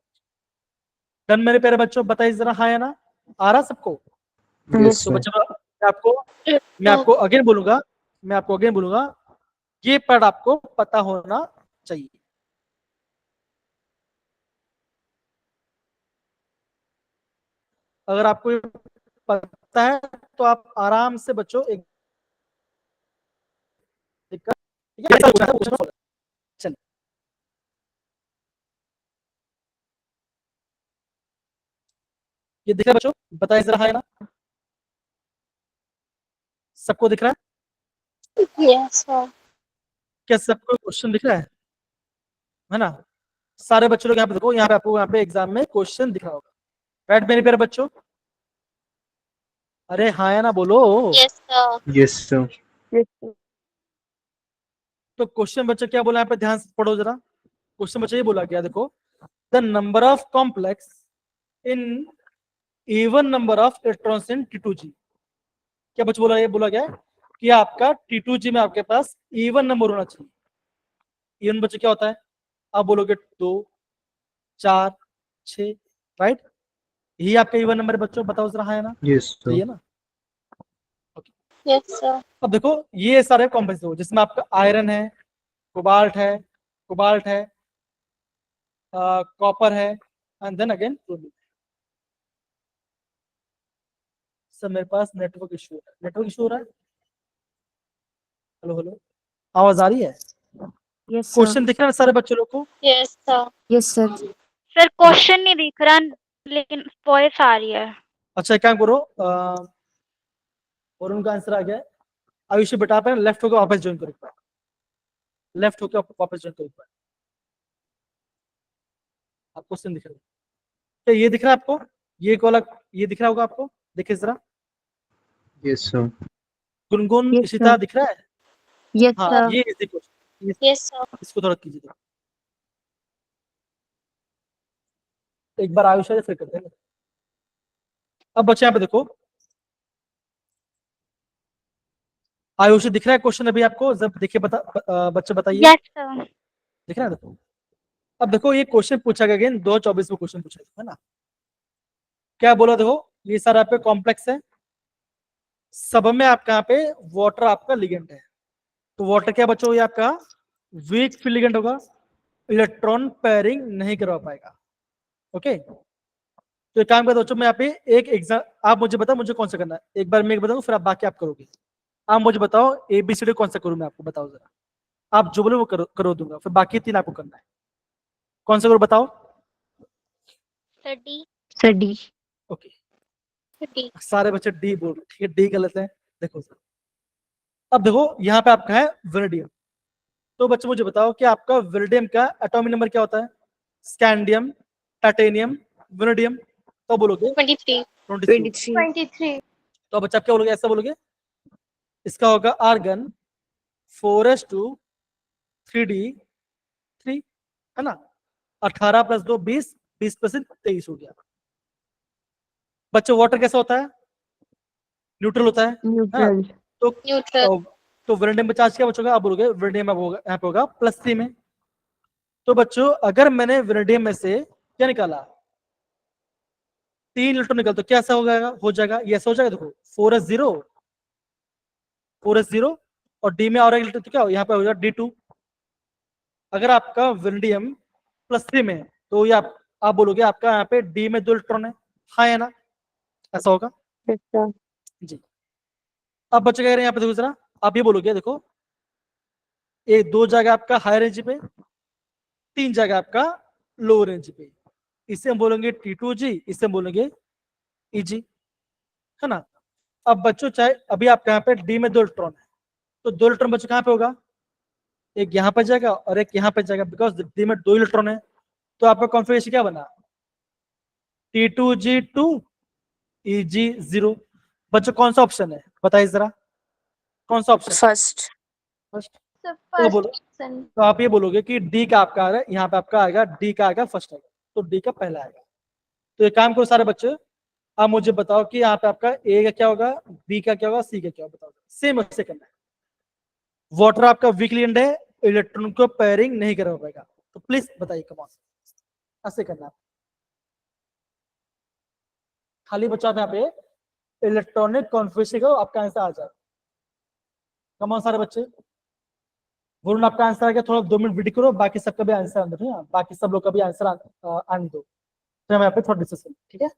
डन मेरे प्यारे बच्चों, बताइए जरा हाँ या ना? आ रहा सबको? Yes, तो sir. बच्चों मैं आपको अगेन बोलूंगा ये पार्ट आपको पता होना चाहिए। अगर आपको पता है तो आप आराम से बच्चों एक चल ये दिख रहा है बच्चों? बताइए जरा हाँ या ना? सबको दिख रहा है? Yes sir. क्या सबको क्वेश्चन दिख रहा है ना? सारे बच्चों लोग यहाँ पे देखो, यहाँ पे आपको यहाँ पे एग्जाम में क्वेश्चन दिख रहा होगा, राइट मेरे प्यारे बच्चों? अरे हाँ या ना बोलो। Yes sir. Yes, sir. तो क्वेश्चन बच्चा क्या बोला यहाँ पे? ध्यान से पढ़ो जरा। क्वेश्चन बच्चा ये बोला गया, देखो the number of complex in even number of electrons in T2G। क्या बच्चा बोला? ये बोला गया कि आपका T2G में आपके पास इवन नंबर होना चाहिए। इवन बच्चे क्या होता है? आप बोलोगे 2 4 6, राइट? यही आपका इवन नंबर है बच्चों, बताओ जरा हाँ या ना? Yes, सही है sir. ना? Yes sir. अब देखो ये सारे कॉम्प्लेक्स हो जिसमें आपका आयरन है, कोबाल्ट है, कॉपर है, and then again chromium. Sir मेरे पास नेटवर्क इशू है, नेटवर्क इशू हो रहा है? हेलो आवाज आ रही है? यस क्वेश्चन दिख रहा है सारे बच्चों लोग को? Yes sir. Yes sir. Sir question नहीं दिख रहा लेकिन वॉइस आ रही है। अच्छा क्या करो, और उनका आंसर आ गया है। आयुष बेटा आप लेफ्ट होकर वापस ज्वाइन करो, लेफ्ट होकर वापस ज्वाइन करो। आप क्वेश्चन दिख रहा है क्या? ये दिख रहा है आपको? ये वाला ये दिख रहा होगा आपको, देखिए जरा। Yes, sir. Gungun Yes, Ishita sir. दिख रहा है? यस हाँ सर। ये इसी क्वेश्चन, यस सर। इसको थोड़ा कीजिए। एक बार आयुष फिर करते हैं। अब बच्चे यहाँ पे देखो, आयुष दिख रहा है क्वेश्चन अभी आपको? जब देखिए बच्चे बताइए। Yes, sir. दिख रहा है? देखो अब देखो ये क्वेश्चन पूछा गया अगेन 2024 में क्वेश्चन पूछा है ना। क्या बोला? देखो ये सारा आप पे कॉम्प्लेक्स है, सब में आपका यहाँ पे वाटर आपका लिगेंड है। तो वाटर क्या बच्चों? ये आपका वीक फील्ड लिगेंड होगा, इलेक्ट्रॉन पेयरिंग नहीं करवा पाएगा। ओके, तो एक काम करता बच्चों, मैं यहाँ पे एक एग्जाम, आप मुझे बताओ मुझे कौन सा करना है। एक बार मैं बताऊँ फिर आप बाकी आप करोगे। आप मुझे बताओ ABCD कौन सा करूँ मैं, आपको बताओ जरा। आप जो बोले वो करो दूंगा, फिर बाकी 3 आपको करना है। कौन सा करो बताओ? Sir, D. Sir D. Okay, D. सारे बच्चे डी बोल रहे, ठीक है, डी गलत है। देखो सर, अब देखो यहाँ पे आपका है वेनेडियम। तो बच्चे मुझे बताओ कि आपका वेनेडियम का एटॉमिक नंबर क्या होता है? Scandium, titanium, vanadium. तो बोलोगे 23 23। 23 तो बच्चा आप क्या बोलोगे? ऐसा बोलोगे, इसका होगा आर्गन 4s2 3d3, है ना। 18 + 2 20, 20 + 23 हो गया। बच्चे वाटर कैसा होता है? न्यूट्रल होता है ना। न्यूट्रल। तो न्यूट्रल तो वेनेडियम में चार्ज क्या बचोगा? आप बोलोगे वेनेडियम में होगा, यहाँ पे होगा +3 में। तो बच्चों अगर मैंने वेनेडियम में से क्या निकाला, 3 इलेक्ट्रॉन निकल, तो क्या ऐसा हो जाएगा ये ऐसा हो जाएगा। देखो 4s0 और डी में और एक इलेक्ट्रॉन, तो क्या हो यहाँ पे हो जाएगा D2। अगर आपका वेनेडियम +3 में है, तो ये आप बोलोगे आपका यहाँ पे डी में 2 इलेक्ट्रॉन है, हाँ है ना, ऐसा होगा जी। अब बच्चे कह रहे हैं यहाँ पे देखो जरा, आप ये बोलोगे देखो, ये 2 जगह आपका हायर रेंज पे, 3 जगह आपका लो रेंज पे। इसे हम बोलेंगे T2G, इसे हम बोलेंगे EG, है ना। अब बच्चों चाहे अभी आपके यहाँ पे डी में 2 इलेक्ट्रॉन है, तो 2 इलेक्ट्रॉन बच्चों कहाँ पे होगा? एक यहाँ पे जाएगा और एक यहाँ पे जाएगा, बिकॉज डी में 2 इलेक्ट्रॉन है। तो आपका कॉन्फ़िगरेशन क्या बना? T2G2 EG0। बच्चों कौन सा ऑप्शन है बताइए जरा, कौन सा ऑप्शन? फर्स्ट। फर्स्ट। तो बोलो, तो आप ये बोलोगे कि डी का आपका आ रहा है, यहाँ पे आपका आएगा डी का आएगा फर्स्ट आएगा, तो डी का पहला आएगा। तो एक काम करो सारे बच्चे, आप मुझे बताओ कि यहाँ पे आपका ए का क्या होगा, बी का क्या होगा, सी का क्या होगा, बताओ। सेम ऐसे करना है। वाटर आपका वीक लिगेंड है, इलेक्ट्रॉन को पेयरिंग नहीं करवा पाएगा, तो प्लीज बताइए कमॉन, ऐसे करना है। खाली बच्चा आप यहाँ पे इलेक्ट्रॉनिक कॉन्फ़िगरेशन का आपका आंसर आ जाए। कमॉन सारे बच्चे, वरुण आपका आंसर आ गया, थोड़ा 2 मिनट वेट करो, बाकी सबका भी आंसर आने दो, बाकी सब लोग का भी आंसर आने दो, तो हम यहाँ पे थोड़ा डिस्कस करें, ठीक है।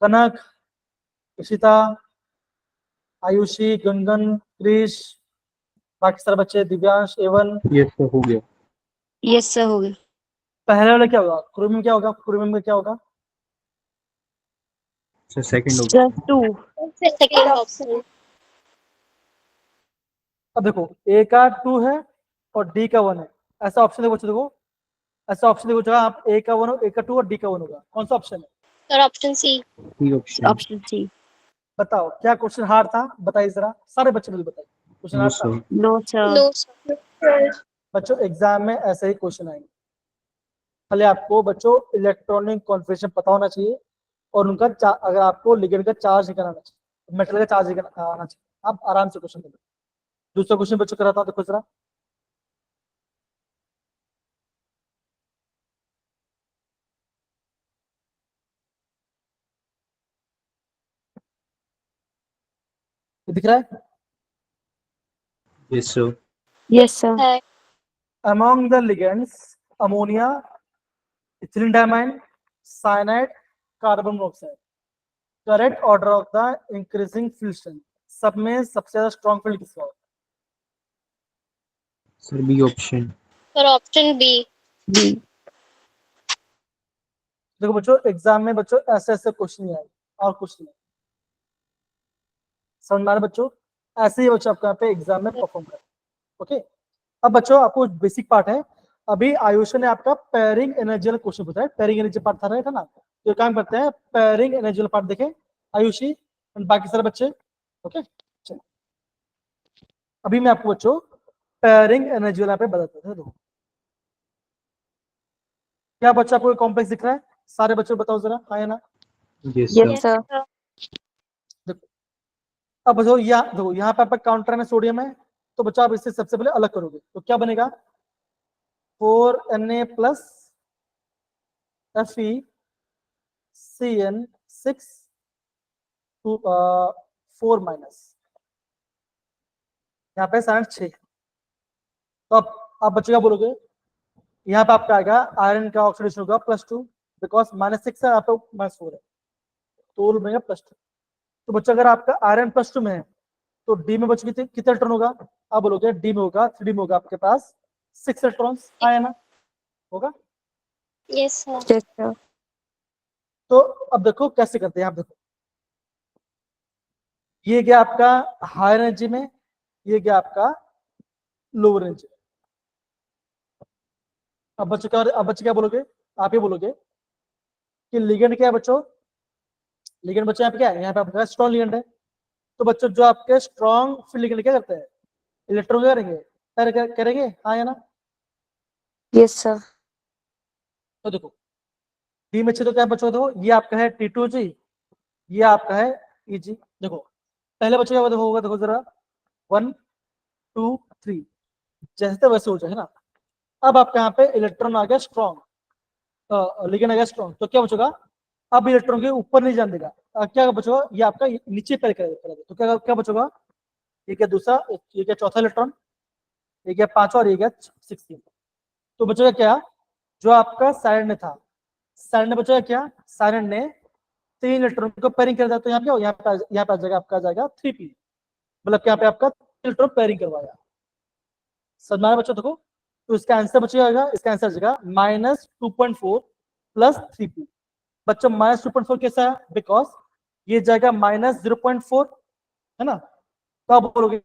कनक, इशिता, आयुषी, गंगन, क्रिश, बाकी सारे बच्चे, दिव्यांश, एवन। यस सर हो गया। यस सर हो गया। पहले वाला क्या होगा? क्रोमियम क्या होगा? क्रोमियम में क्या होगा? सर सेकंड हो सर गया। 2। सेकंड ऑप्शन अब देखो ए का 2 है और डी का 1 है, ऐसा ऑप्शन देखो, देखो ऐसा ऑप्शन देखो जहाँ आप ए का 1 हो, ए का 2 और डी का 1 होगा, कौन सा ऑप्शन है? और option C C option. Option C. बताओ क्या क्वेश्चन हार्ड था, बताइए जरा, सारे बच्चे मुझे बताइए क्वेश्चन नो हार्ड था? Sir. No sir. No sir बच्चों एग्जाम में ऐसे ही क्वेश्चन आएंगे, पहले आपको बच्चों इलेक्ट्रॉनिक कॉन्फ़िगरेशन पता होना चाहिए और उनका अगर आपको लिगेंड का चार्ज निकालना आना चाहिए, मेटल का चार्ज निकालना आना चाहिए, आप आराम से क्वेश्चन करें। दूसरा क्वेश्चन बच्चों कराता हूँ, देखो जरा, ये दिख रहा है? Yes sir. Yes sir. है Among the ligands, ammonia, ethylene diamine, cyanide, carbon monoxide, correct order of the increasing field strength, सब में सबसे ज्यादा स्ट्रॉन्ग फील्ड किसका होता सर बी ऑप्शन। और ऑप्शन बी बी। है? देखो बच्चों एग्जाम में बच्चों ऐसे ऐसे क्वेश्चन नहीं आए और कुछ नहीं, समझ में आ रहा है बच्चों? ऐसे ही बच्चों आपको यहाँ पे एग्जाम में परफॉर्म करें। ओके, अब बच्चों आपको बेसिक पार्ट है, अभी आयुष ने आपका पेयरिंग एनर्जी क्वेश्चन पूछा है, पेयरिंग एनर्जी पार्ट था राइट है ना, तो काम करते हैं पेयरिंग एनर्जी पार्ट देखें आयुषी और बाकी सारे बच्चे। ओके चलो, अभी मैं आपको बच्चों पेयरिंग एनर्जी वाला पे बदलते थे। देखो क्या बच्चा कोई कॉम्प्लेक्स दिख रहा है? सारे बच्चों बताओ जरा, हाँ या ना। Yes, Yes, sir. sir. देखो अब बताओ, देखो यहाँ पे आपका काउंटर में सोडियम है, तो बच्चा आप इससे सबसे पहले अलग करोगे तो क्या बनेगा? 4Na प्लस FeCN6 4 माइनस, यहाँ पे साइड 6। तो अब आप बच्चे क्या बोलोगे? यहाँ पे आपका आएगा आयरन का ऑक्सीडेशन होगा +2, बिकॉज -6 है, आपका -4 है, तो बनेगा +2। तो बच्चा अगर आपका आयरन +2 में है तो डी में बच्चे कितने इलेक्ट्रॉन होगा? आप बोलोगे डी में होगा, 3D में होगा आपके पास 6 इलेक्ट्रॉन्स, हाँ या ना? होगा। Yes sir. Yes, sir. तो अब देखो कैसे करते हैं, आप देखो ये गया आपका हायर एनर्जी में, ये गया आपका लोअर एनर्जी। अब बच्चे क्या बोलोगे? आप ये बोलोगे कि लिगेंड क्या है बच्चों? लिगेंड बच्चों यहाँ पे क्या है? यहाँ पे आपका स्ट्रॉन्ग लिगेंड है। तो बच्चों जो आपके स्ट्रॉन्ग फील्ड लिगेंड क्या करते हैं? इलेक्ट्रॉन क्या करेंगे? करेंगे, हाँ या ना? Yes, sir. तो देखो डी में 6 तो क्या है बच्चों? देखो ये आपका है T2G, ये आपका है EG। देखो पहले बच्चों क्या होगा? देखो जरा 1 2 3 जैसे तो वैसे हो जाए, है ना। अब आपके यहाँ पे इलेक्ट्रॉन आ गया स्ट्रॉन्ग, लिगेंड आ गया स्ट्रॉन्ग, तो क्या बचेगा? अब इलेक्ट्रॉन के ऊपर नहीं जाने देगा, क्या बचेगा? ये आपका नीचे पैर करेगा, तो क्या क्या बचेगा? ये क्या दूसरा, ये क्या चौथा इलेक्ट्रॉन, ये क्या पांचवा, और ये क्या 16। तो बचेगा क्या? जो आपका साइड ने था, साइड ने बचेगा क्या? साइड ने 3 इलेक्ट्रॉन को पेयरिंग कर दिया, तो यहाँ पे यहाँ पे आ जाएगा आपका, आ जाएगा 3p, मतलब यहाँ पे आपका 3 इलेक्ट्रॉन पेयरिंग करवाया। समझ में आया बच्चों? देखो तो इसका आंसर बचेगा, इसका आंसर बचेगा -2.4 प्लस 3p। बच्चों -2.4 कैसा है? बिकॉज ये जाएगा -0.4, है ना। तो आप बोलोगे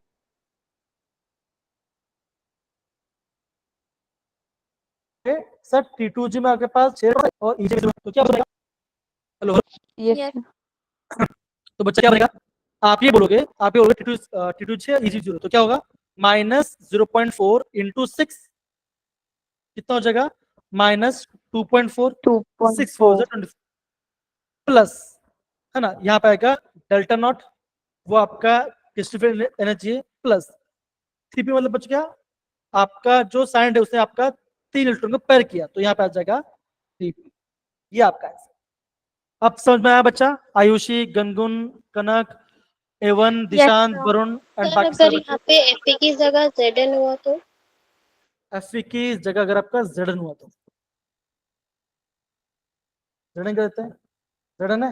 सर T2G में आपके पास 6 और EG में, तो क्या बनेगा? Hello, Yes, Yes. sir. तो बच्चा क्या बनेगा? आप ये बोलोगे T2 6 EG 0, तो क्या होगा? -0.4 इंटू 6 कितना हो जाएगा? -2.4, 6 4 2.4. 24 प्लस, है ना, यहाँ पे आएगा डेल्टा नॉट, वो आपका क्रिस्टोफर एनर्जी है, प्लस 3p, मतलब बच गया आपका जो साइड है उसने आपका 3 इलेक्ट्रॉन को पेयर किया, तो यहाँ पे आ जाएगा 3p। ये आपका आंसर। अब समझ में आया बच्चा? Ayushi, Gungun, Kanak, Avan, Dishant, sir. Varun and sir बाकी अगर सारे यहाँ बच्चे। पे Fe की जगह Zn हुआ तो? Fe की जगह अगर आपका Zn हुआ तो Zn कर देते हैं, Zn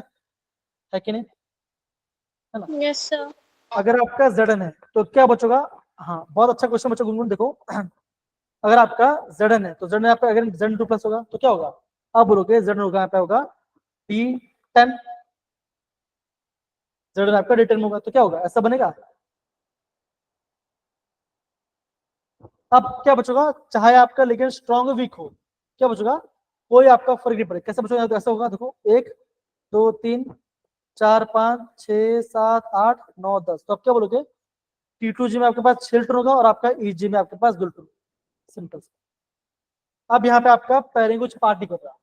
है कि नहीं, है ना। Yes sir. अगर आपका Zn है तो क्या बचेगा? हाँ बहुत अच्छा क्वेश्चन बच्चा गुनगुन। देखो अगर आपका Zn है तो Zn यहाँ पे अगर Zn2 प्लस होगा तो क्या होगा? आप बोलोगे Zn होगा, यहाँ पे होगा D10, Zn आपका D10 होगा, तो क्या होगा? ऐसा बनेगा। अब क्या बचेगा? चाहे आपका लिगेंड स्ट्रॉन्ग वीक हो, क्या बचेगा? कोई आपका फर्क नहीं पड़ेगा। कैसे बचेगा? तो ऐसा होगा, देखो 1 2 3 4 5 6 7 8 9 10, तो आप क्या बोलोगे? T2G में आपके पास 6 इलेक्ट्रॉन होगा और आपका EG में आपके पास 2 इलेक्ट्रॉन। सिंपल। अब यहाँ पे आपका पेयरिंग कुछ पार्ट नहीं कर रहा,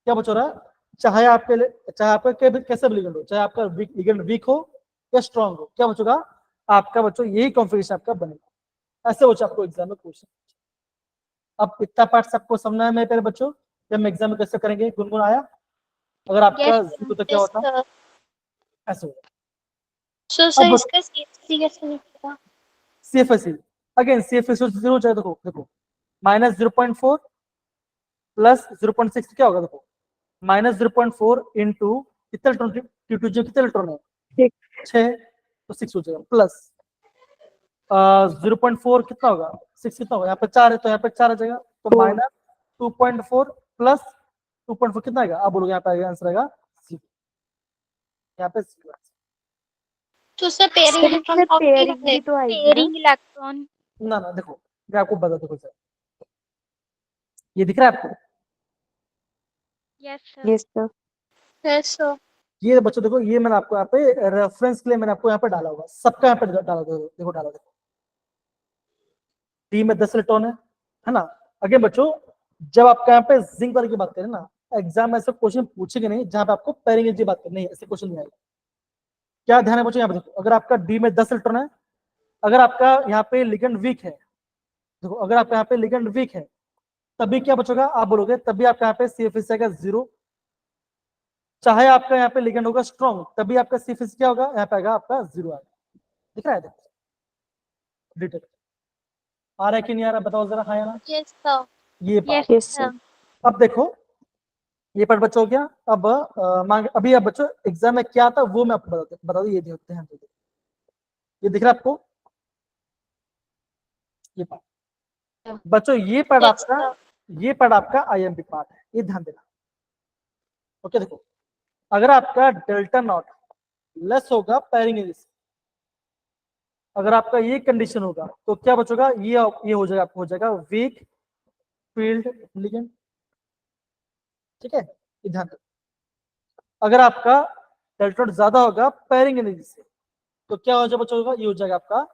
क्या बच रहा है? चाहे आपका कैसे भी लिगेंड हो, चाहे आपका लिगेंड वीक हो या स्ट्रॉन्ग हो, क्या बचेगा? आपका बच्चों यही कॉन्फ़िगरेशन आपका बनेगा। ऐसे बच्चों आपको एग्जाम में क्वेश्चन। अब इतना पार्ट सबको समझना है मेरे प्यारे बच्चों कि हम एग्जाम में कैसे करेंगे। गुनगुन आया? अगर आपका Yes, जीरो तो क्या yes, होता? sir. ऐसे होगा। So सर अब इसका CFC कैसे निकलेगा? CFSE अगेन CFSE 0 हो जाए, देखो देखो -0.4 प्लस 0.6 क्या होगा? देखो -0.4 इंटू कितने इलेक्ट्रॉन, T2G कितने इलेक्ट्रॉन है? 6, तो 6 हो जाएगा, प्लस 0.4 कितना होगा? 6 कितना होगा? यहाँ पे 4 है तो यहाँ पे 4 आ जाएगा, तो Four. -2.4 प्लस 2.4 कितना आएगा? आप बोलोगे यहाँ पे आएगा आंसर आएगा 0। यहाँ पे 0। तो सर पेयरिंग सर इलेक्ट्रॉन इसमें कॉपी पेयरिंग करने? भी तो आएगी ना? Pairing electron. ना ना देखो मैं आपको बता दूं कुछ, ये दिख रहा है आपको? Yes sir. Yes, sir. Yes sir. ये बच्चों देखो, ये मैंने आपको यहाँ पे रेफरेंस के लिए मैंने आपको यहाँ पे डाला होगा, सबका यहाँ पे डाला होगा, देखो डाला देखो। डी में 10 इलेक्ट्रॉन है ना। अगेन बच्चों, जब आपका यहाँ पे जिंक वाले की बात करें ना, एग्जाम में ऐसे क्वेश्चन पूछेंगे नहीं जहां पे आपको पेयरिंग एनर्जी बात करनी है, ऐसे क्वेश्चन नहीं आएगा। क्या ध्यान है बच्चों, यहाँ पे देखो, अगर आपका डी में 10 इलेक्ट्रॉन है, अगर आपका यहाँ पे लिगेंड वीक है, देखो अगर आपका यहाँ पे लिगेंड वीक है तभी क्या बचेगा, आप बोलोगे तभी आपका यहाँ पे CFS आएगा 0। चाहे आपका यहाँ पे लिगेंड होगा स्ट्रॉन्ग, तभी आपका CFS क्या होगा, यहाँ पे आएगा आपका 0 आएगा। दिख रहा है देखो डिटेल, आ रहा है कि नहीं आ रहा, बताओ जरा, हाँ या ना। Yes sir. ये पार्ट। Yes, sir. अब देखो ये पार्ट बच्चों हो गया। अब मांग अभी अब बच्चों एग्जाम में क्या आता वो मैं आपको बता दूं, ये देखते हैं। ये दिख रहा है आपको, ये पार्ट बच्चों, ये पार्ट Yes, आपका, sir. ये पार्ट आपका IMP पार्ट है, ये ध्यान देना। ओके देखो, अगर आपका डेल्टा नॉट लेस होगा पेयरिंग एनर्जी से, अगर आपका ये कंडीशन होगा तो क्या बचेगा, ये हो जाएगा, आपको हो जाएगा वीक फील्ड लिगेंड। ठीक है, ये ध्यान दो। अगर आपका डेल्टा नॉट ज्यादा होगा पेयरिंग एनर्जी से तो क्या हो जाएगा बच्चों, ये हो जाएगा आपका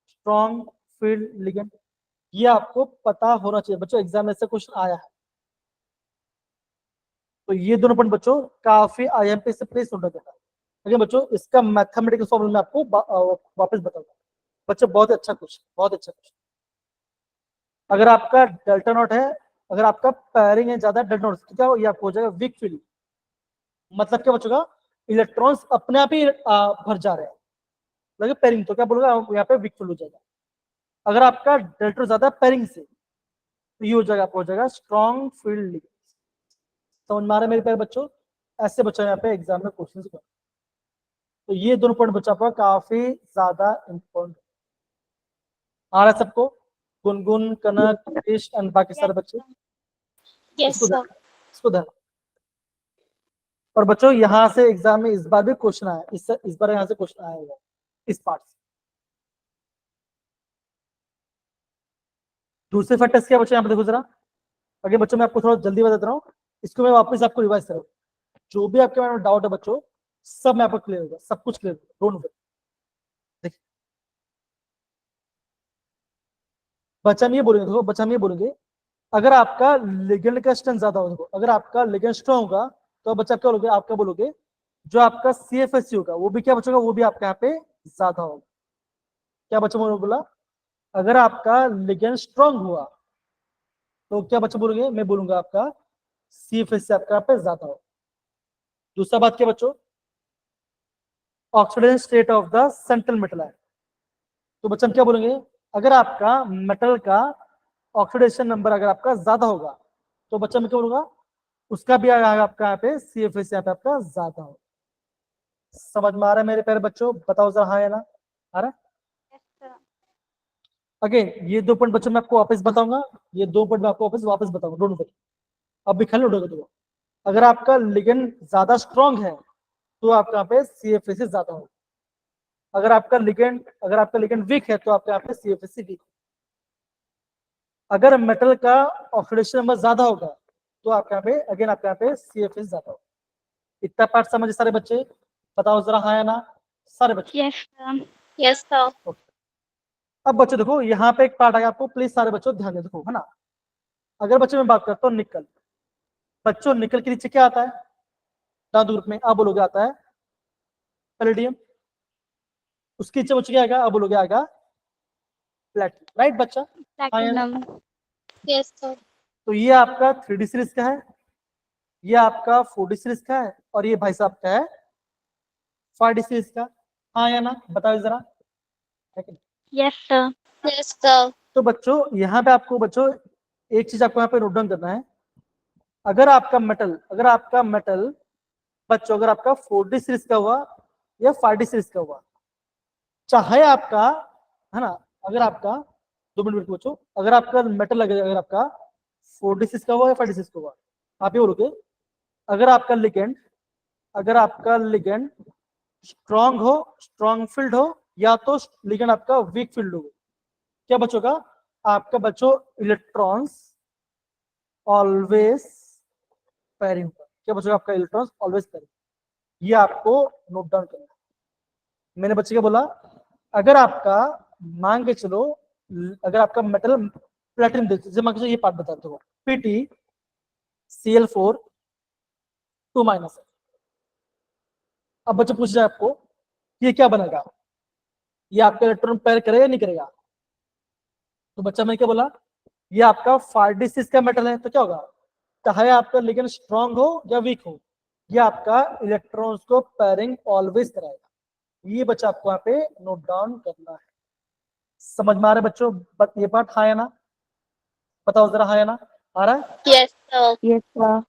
स्ट्रॉन्ग फील्ड लिगेंड। ये आपको पता होना चाहिए बच्चों, एग्जाम में से क्वेश्चन आया है। तो ये दोनों पॉइंट बच्चों काफी IMP से प्लेस होना देता है। लेकिन बच्चों इसका मैथमेटिकल फॉर्मूला मैं आपको वापस बताऊंगा बच्चों, बहुत ही अच्छा क्वेश्चन, बहुत अच्छा क्वेश्चन। अगर आपका डेल्टा नॉट है, अगर आपका पेयरिंग है ज्यादा डेल्टा नॉट, क्या हो, ये आपको हो जाएगा वीक फील्ड। मतलब क्या बचेगा, इलेक्ट्रॉन्स अपने आप ही भर जा रहे हैं, लगे पेयरिंग, तो क्या बोलोगे यहाँ पे वीक फील्ड हो जाएगा। अगर आपका डेल्टा ज्यादा पेयरिंग से तो ये हो जाएगा, आपको हो जाएगा स्ट्रॉन्ग फील्ड। समझ में आ रहा है मेरे प्यारे बच्चों, ऐसे बच्चों यहाँ पे एग्जाम में क्वेश्चन। तो ये दोनों पॉइंट बच्चा आपका काफी ज्यादा इंपॉर्टेंट आ रहा है सबको, गुनगुन, कनक, कृष एंड बाकी सारे बच्चे, Yes, इसको sir. ध्यान, इसको ध्यान। और बच्चों यहाँ से एग्जाम में इस बार भी क्वेश्चन आया, इस बार यहाँ से क्वेश्चन आएगा इस पार्ट से। दूसरे फैक्टर्स क्या बच्चों, यहाँ पे देखो जरा। आगे बच्चों मैं आपको थोड़ा जल्दी बता रहा हूँ, इसको मैं वापस आपको रिवाइज करूँ। जो भी आपके में डाउट है बच्चों, सब मैं आपको क्लियर होगा, सब कुछ क्लियर होगा, डोंट वरी। देखिए बच्चा हम ये बोलेंगे, देखो बच्चा हम ये बोलेंगे, अगर आपका लिगेंड का स्ट्रेंथ ज्यादा हो, देखो अगर आपका लिगेंड स्ट्रॉन्ग होगा तो बच्चा क्या बोलोगे, आपका बोलोगे जो आपका CFSC होगा वो भी क्या बचेगा, वो भी आपका यहाँ पे ज्यादा होगा। क्या बच्चा बोला, अगर आपका लिगेंड स्ट्रॉन्ग हुआ तो क्या बच्चा बोलोगे, मैं बोलूंगा आपका CFSC आपका यहाँ पे ज्यादा होगा। दूसरा बात क्या बच्चों, oxidation state of the central metal है, तो बच्चा हम क्या बोलेंगे, अगर आपका मेटल का ऑक्सीडेशन नंबर अगर आपका ज्यादा होगा तो बच्चा मैं क्या बोलूंगा, उसका भी आपका यहाँ पे CFS यहाँ पे आपका ज्यादा होगा। समझ में आ रहा है मेरे प्यारे बच्चों, बताओ जरा हाँ या ना, आ रहा है। Yes, sir. अगेन ये दो पॉइंट बच्चों मैं आपको वापस बताऊंगा, ये दो पॉइंट मैं आपको वापस बताऊंगा, दोनों पॉइंट अब भी ख्याल उठोगे। तो अगर आपका लिगेंड ज्यादा स्ट्रॉन्ग है तो आपका यहाँ पे CFS ज्यादा होगा, अगर आपका लिगेंड वीक है तो आपका यहाँ पे CFS वीक। अगर मेटल का ऑक्सीडेशन नंबर ज्यादा होगा तो आपके यहाँ पे अगेन आपके यहाँ पे CFS ज्यादा होगा। इतना पार्ट समझे सारे बच्चे, बताओ जरा हाँ या ना सारे बच्चे। Yes, sir. Yes, sir. अब बच्चों देखो यहाँ पे एक पार्ट आएगा, आपको प्लीज सारे बच्चों ध्यान दे, देखो है ना। अगर बच्चों में बात करता हूँ निकल, बच्चों निकल के नीचे क्या आता है, धातु ग्रुप में आप बोलोगे आता है पैलेडियम, उसके नीचे बच्चों क्या आएगा, आप बोलोगे आएगा प्लेटिनम, राइट बच्चा। हाँ या ना? Platinum. Yes, sir. तो ये आपका 3D सीरीज का है, ये आपका 4D सीरीज का है, और ये भाई साहब का है 5D सीरीज का। हाँ या ना, बताओ जरा, है कि नहीं? Yes, sir. Yes, sir. तो बच्चों यहाँ पे आपको बच्चों एक चीज आपको यहाँ पे नोट डाउन करना है, अगर आपका मेटल बच्चों अगर आपका 4D सीरीज का हुआ या 5D सीरीज का हुआ, चाहे आपका है ना, अगर आपका 2 मिनट बच्चों, अगर आपका मेटल लगेगा, अगर आपका 4D सीरीज का हुआ या 5D सीरीज का हुआ, आप ये बोलोगे अगर आपका लिगेंड स्ट्रॉन्ग हो, स्ट्रॉन्ग फील्ड हो, या तो लिगेंड आपका वीक फील्ड हो, क्या बचोगा आपका बच्चों इलेक्ट्रॉन्स ऑलवेज पेयरिंग होगा। क्या बचोगा आपका इलेक्ट्रॉन्स ऑलवेज पेयरिंग, ये आपको नोट डाउन करना है। मैंने बच्चे क्या बोला, अगर आपका मान के चलो अगर आपका मेटल प्लेटिनम दे, जैसे मान लीजिए ये पार्ट बता दो, Pt Cl4 2 माइनस है। अब बच्चे पूछ जाए आपको ये क्या बनेगा, ये आपका इलेक्ट्रॉन पैर करेगा नहीं करेगा, तो बच्चा मैं क्या बोला, ये आपका 5d6 का मेटल है, तो क्या होगा, चाहे आपका लिगेंड स्ट्रांग हो या वीक हो, ये आपका इलेक्ट्रॉन्स को पैरिंग ऑलवेज कराएगा। ये बच्चा आपको यहाँ पे नोट डाउन करना है। समझ में आ रहा है बच्चों, ये पार्ट हाँ या ना, बताओ जरा हाँ या ना आ रहा है। Yes sir. Yes, sir.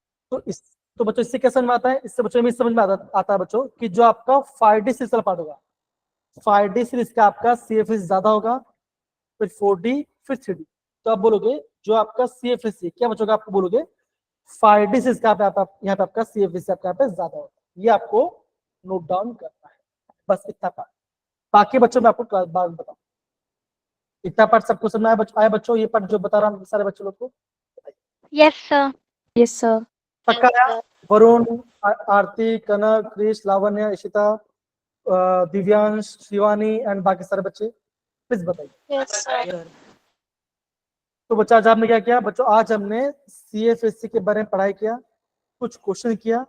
तो बच्चों इससे क्या समझ में आता है, इससे बच्चों में समझ में आता है बच्चों कि जो आपका 5d6 वाला पार्ट होगा, 5d6 का आपका CFS ज्यादा होगा, फिर 4d फिर 3d, तो आप बोलोगे जो आपका CFS क्या बचोगा, आपको बोलोगे 5d6 का यहाँ पे आपका CFS आपका यहाँ पे ज्यादा होगा। ये आपको नोट डाउन करना है, बस इतना पार्ट। बाकी बच्चों में आपको बात बताऊं, इतना पार्ट सबको समझ आया बच्चों, ये पार्ट जो बता रहा हूँ सारे बच्चों लोग को Yes, sir. Yes, sir. पक्का है। वरुण, आरती, कनक, क्रिश, लावण्य, इशिता, दिव्यांश, शिवानी एंड बाकी सारे बच्चे प्लीज बताइए। Yes sir. तो बच्चा आज आपने क्या किया बच्चों, आज हमने CFSC के बारे में पढ़ाई किया, कुछ क्वेश्चन किया,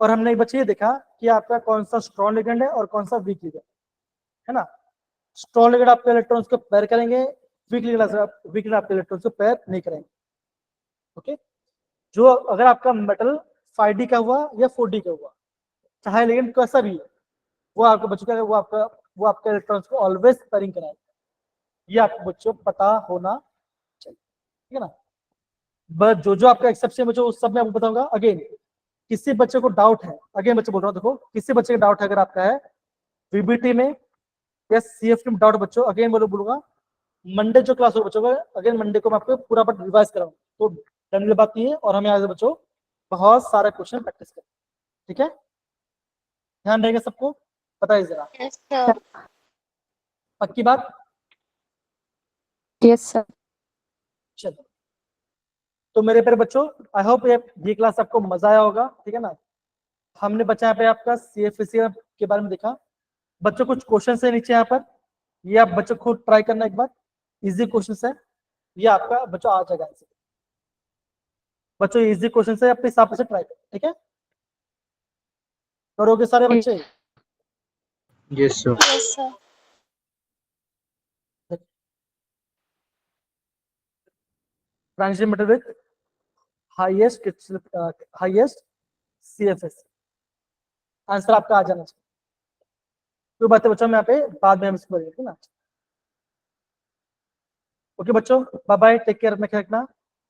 और हमने बच्चे ये देखा कि आपका कौन सा स्ट्रॉन्ग लिगेंड है और कौन सा वीक लिगेंड है ना। स्ट्रॉन्ग लिगेंड आपके इलेक्ट्रॉन्स को पैर करेंगे, वीक लिगेंड आपके इलेक्ट्रॉन्स को पैर नहीं करेंगे। ओके, जो अगर आपका मेटल 5d का हुआ या 4d का हुआ, चाहे लिगेंड कैसा भी है, वो आपके बच्चों का वो आपके इलेक्ट्रॉन्स को ऑलवेज पैरिंग कराएगा। ये आपको बच्चों पता होना चाहिए, ठीक है ना। बस जो आपका एक्सेप्शन बच्चों उस सब में आपको बताऊंगा। अगेन किसी बच्चे को डाउट है, अगेन बच्चे बोल रहा हूँ, देखो किसी बच्चे का डाउट है अगर आपका है VBT में या CFT में डाउट बच्चों, अगेन बोलूंगा मंडे जो क्लास होगा बच्चों का, अगेन मंडे को मैं आपको पूरा पार्ट रिवाइज कराऊंगा। तो डन बात ये है, और हमें आज बच्चों बहुत सारे क्वेश्चन प्रैक्टिस करें, ठीक है, ध्यान रहेगा सबको, बताइए जरा, यस सर। पक्की बात। Yes, sir. चलो, तो मेरे प्यारे बच्चों आई होप ये क्लास आपको मजा आया होगा, ठीक है ना। हमने बच्चा यहाँ पे आपका CFSC के बारे में देखा बच्चों, कुछ क्वेश्चन है नीचे यहाँ पर, ये आप बच्चों खुद ट्राई करना एक बार, इजी क्वेश्चन है, ये आपका बच्चों आ जाएगा आंसर। बच्चों इजी क्वेश्चन है, अपने हिसाब से ट्राई करो, ठीक है, करोगे सारे बच्चे। Yes, sir. Yes sir. Transition metal with highest CFS, answer आपका आ जाना चाहिए। तो बातें बच्चों में यहाँ पे बाद में हम इसको करेंगे, ठीक है ना। ओके बच्चों, बाय बाय, टेक केयर, अपना ख्याल रखना,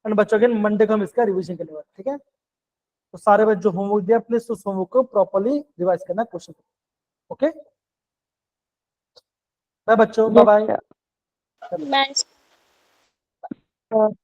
एंड बच्चों के मंडे को हम इसका रिवीजन करने वाले, ठीक है। तो सारे बच्चे जो होमवर्क दिया प्लीज उस होमवर्क को प्रॉपर्ली रिवाइज करना क्वेश्चन, ओके। बाय बच्चों, बाय Yes, बाय। sir. मैं Sir.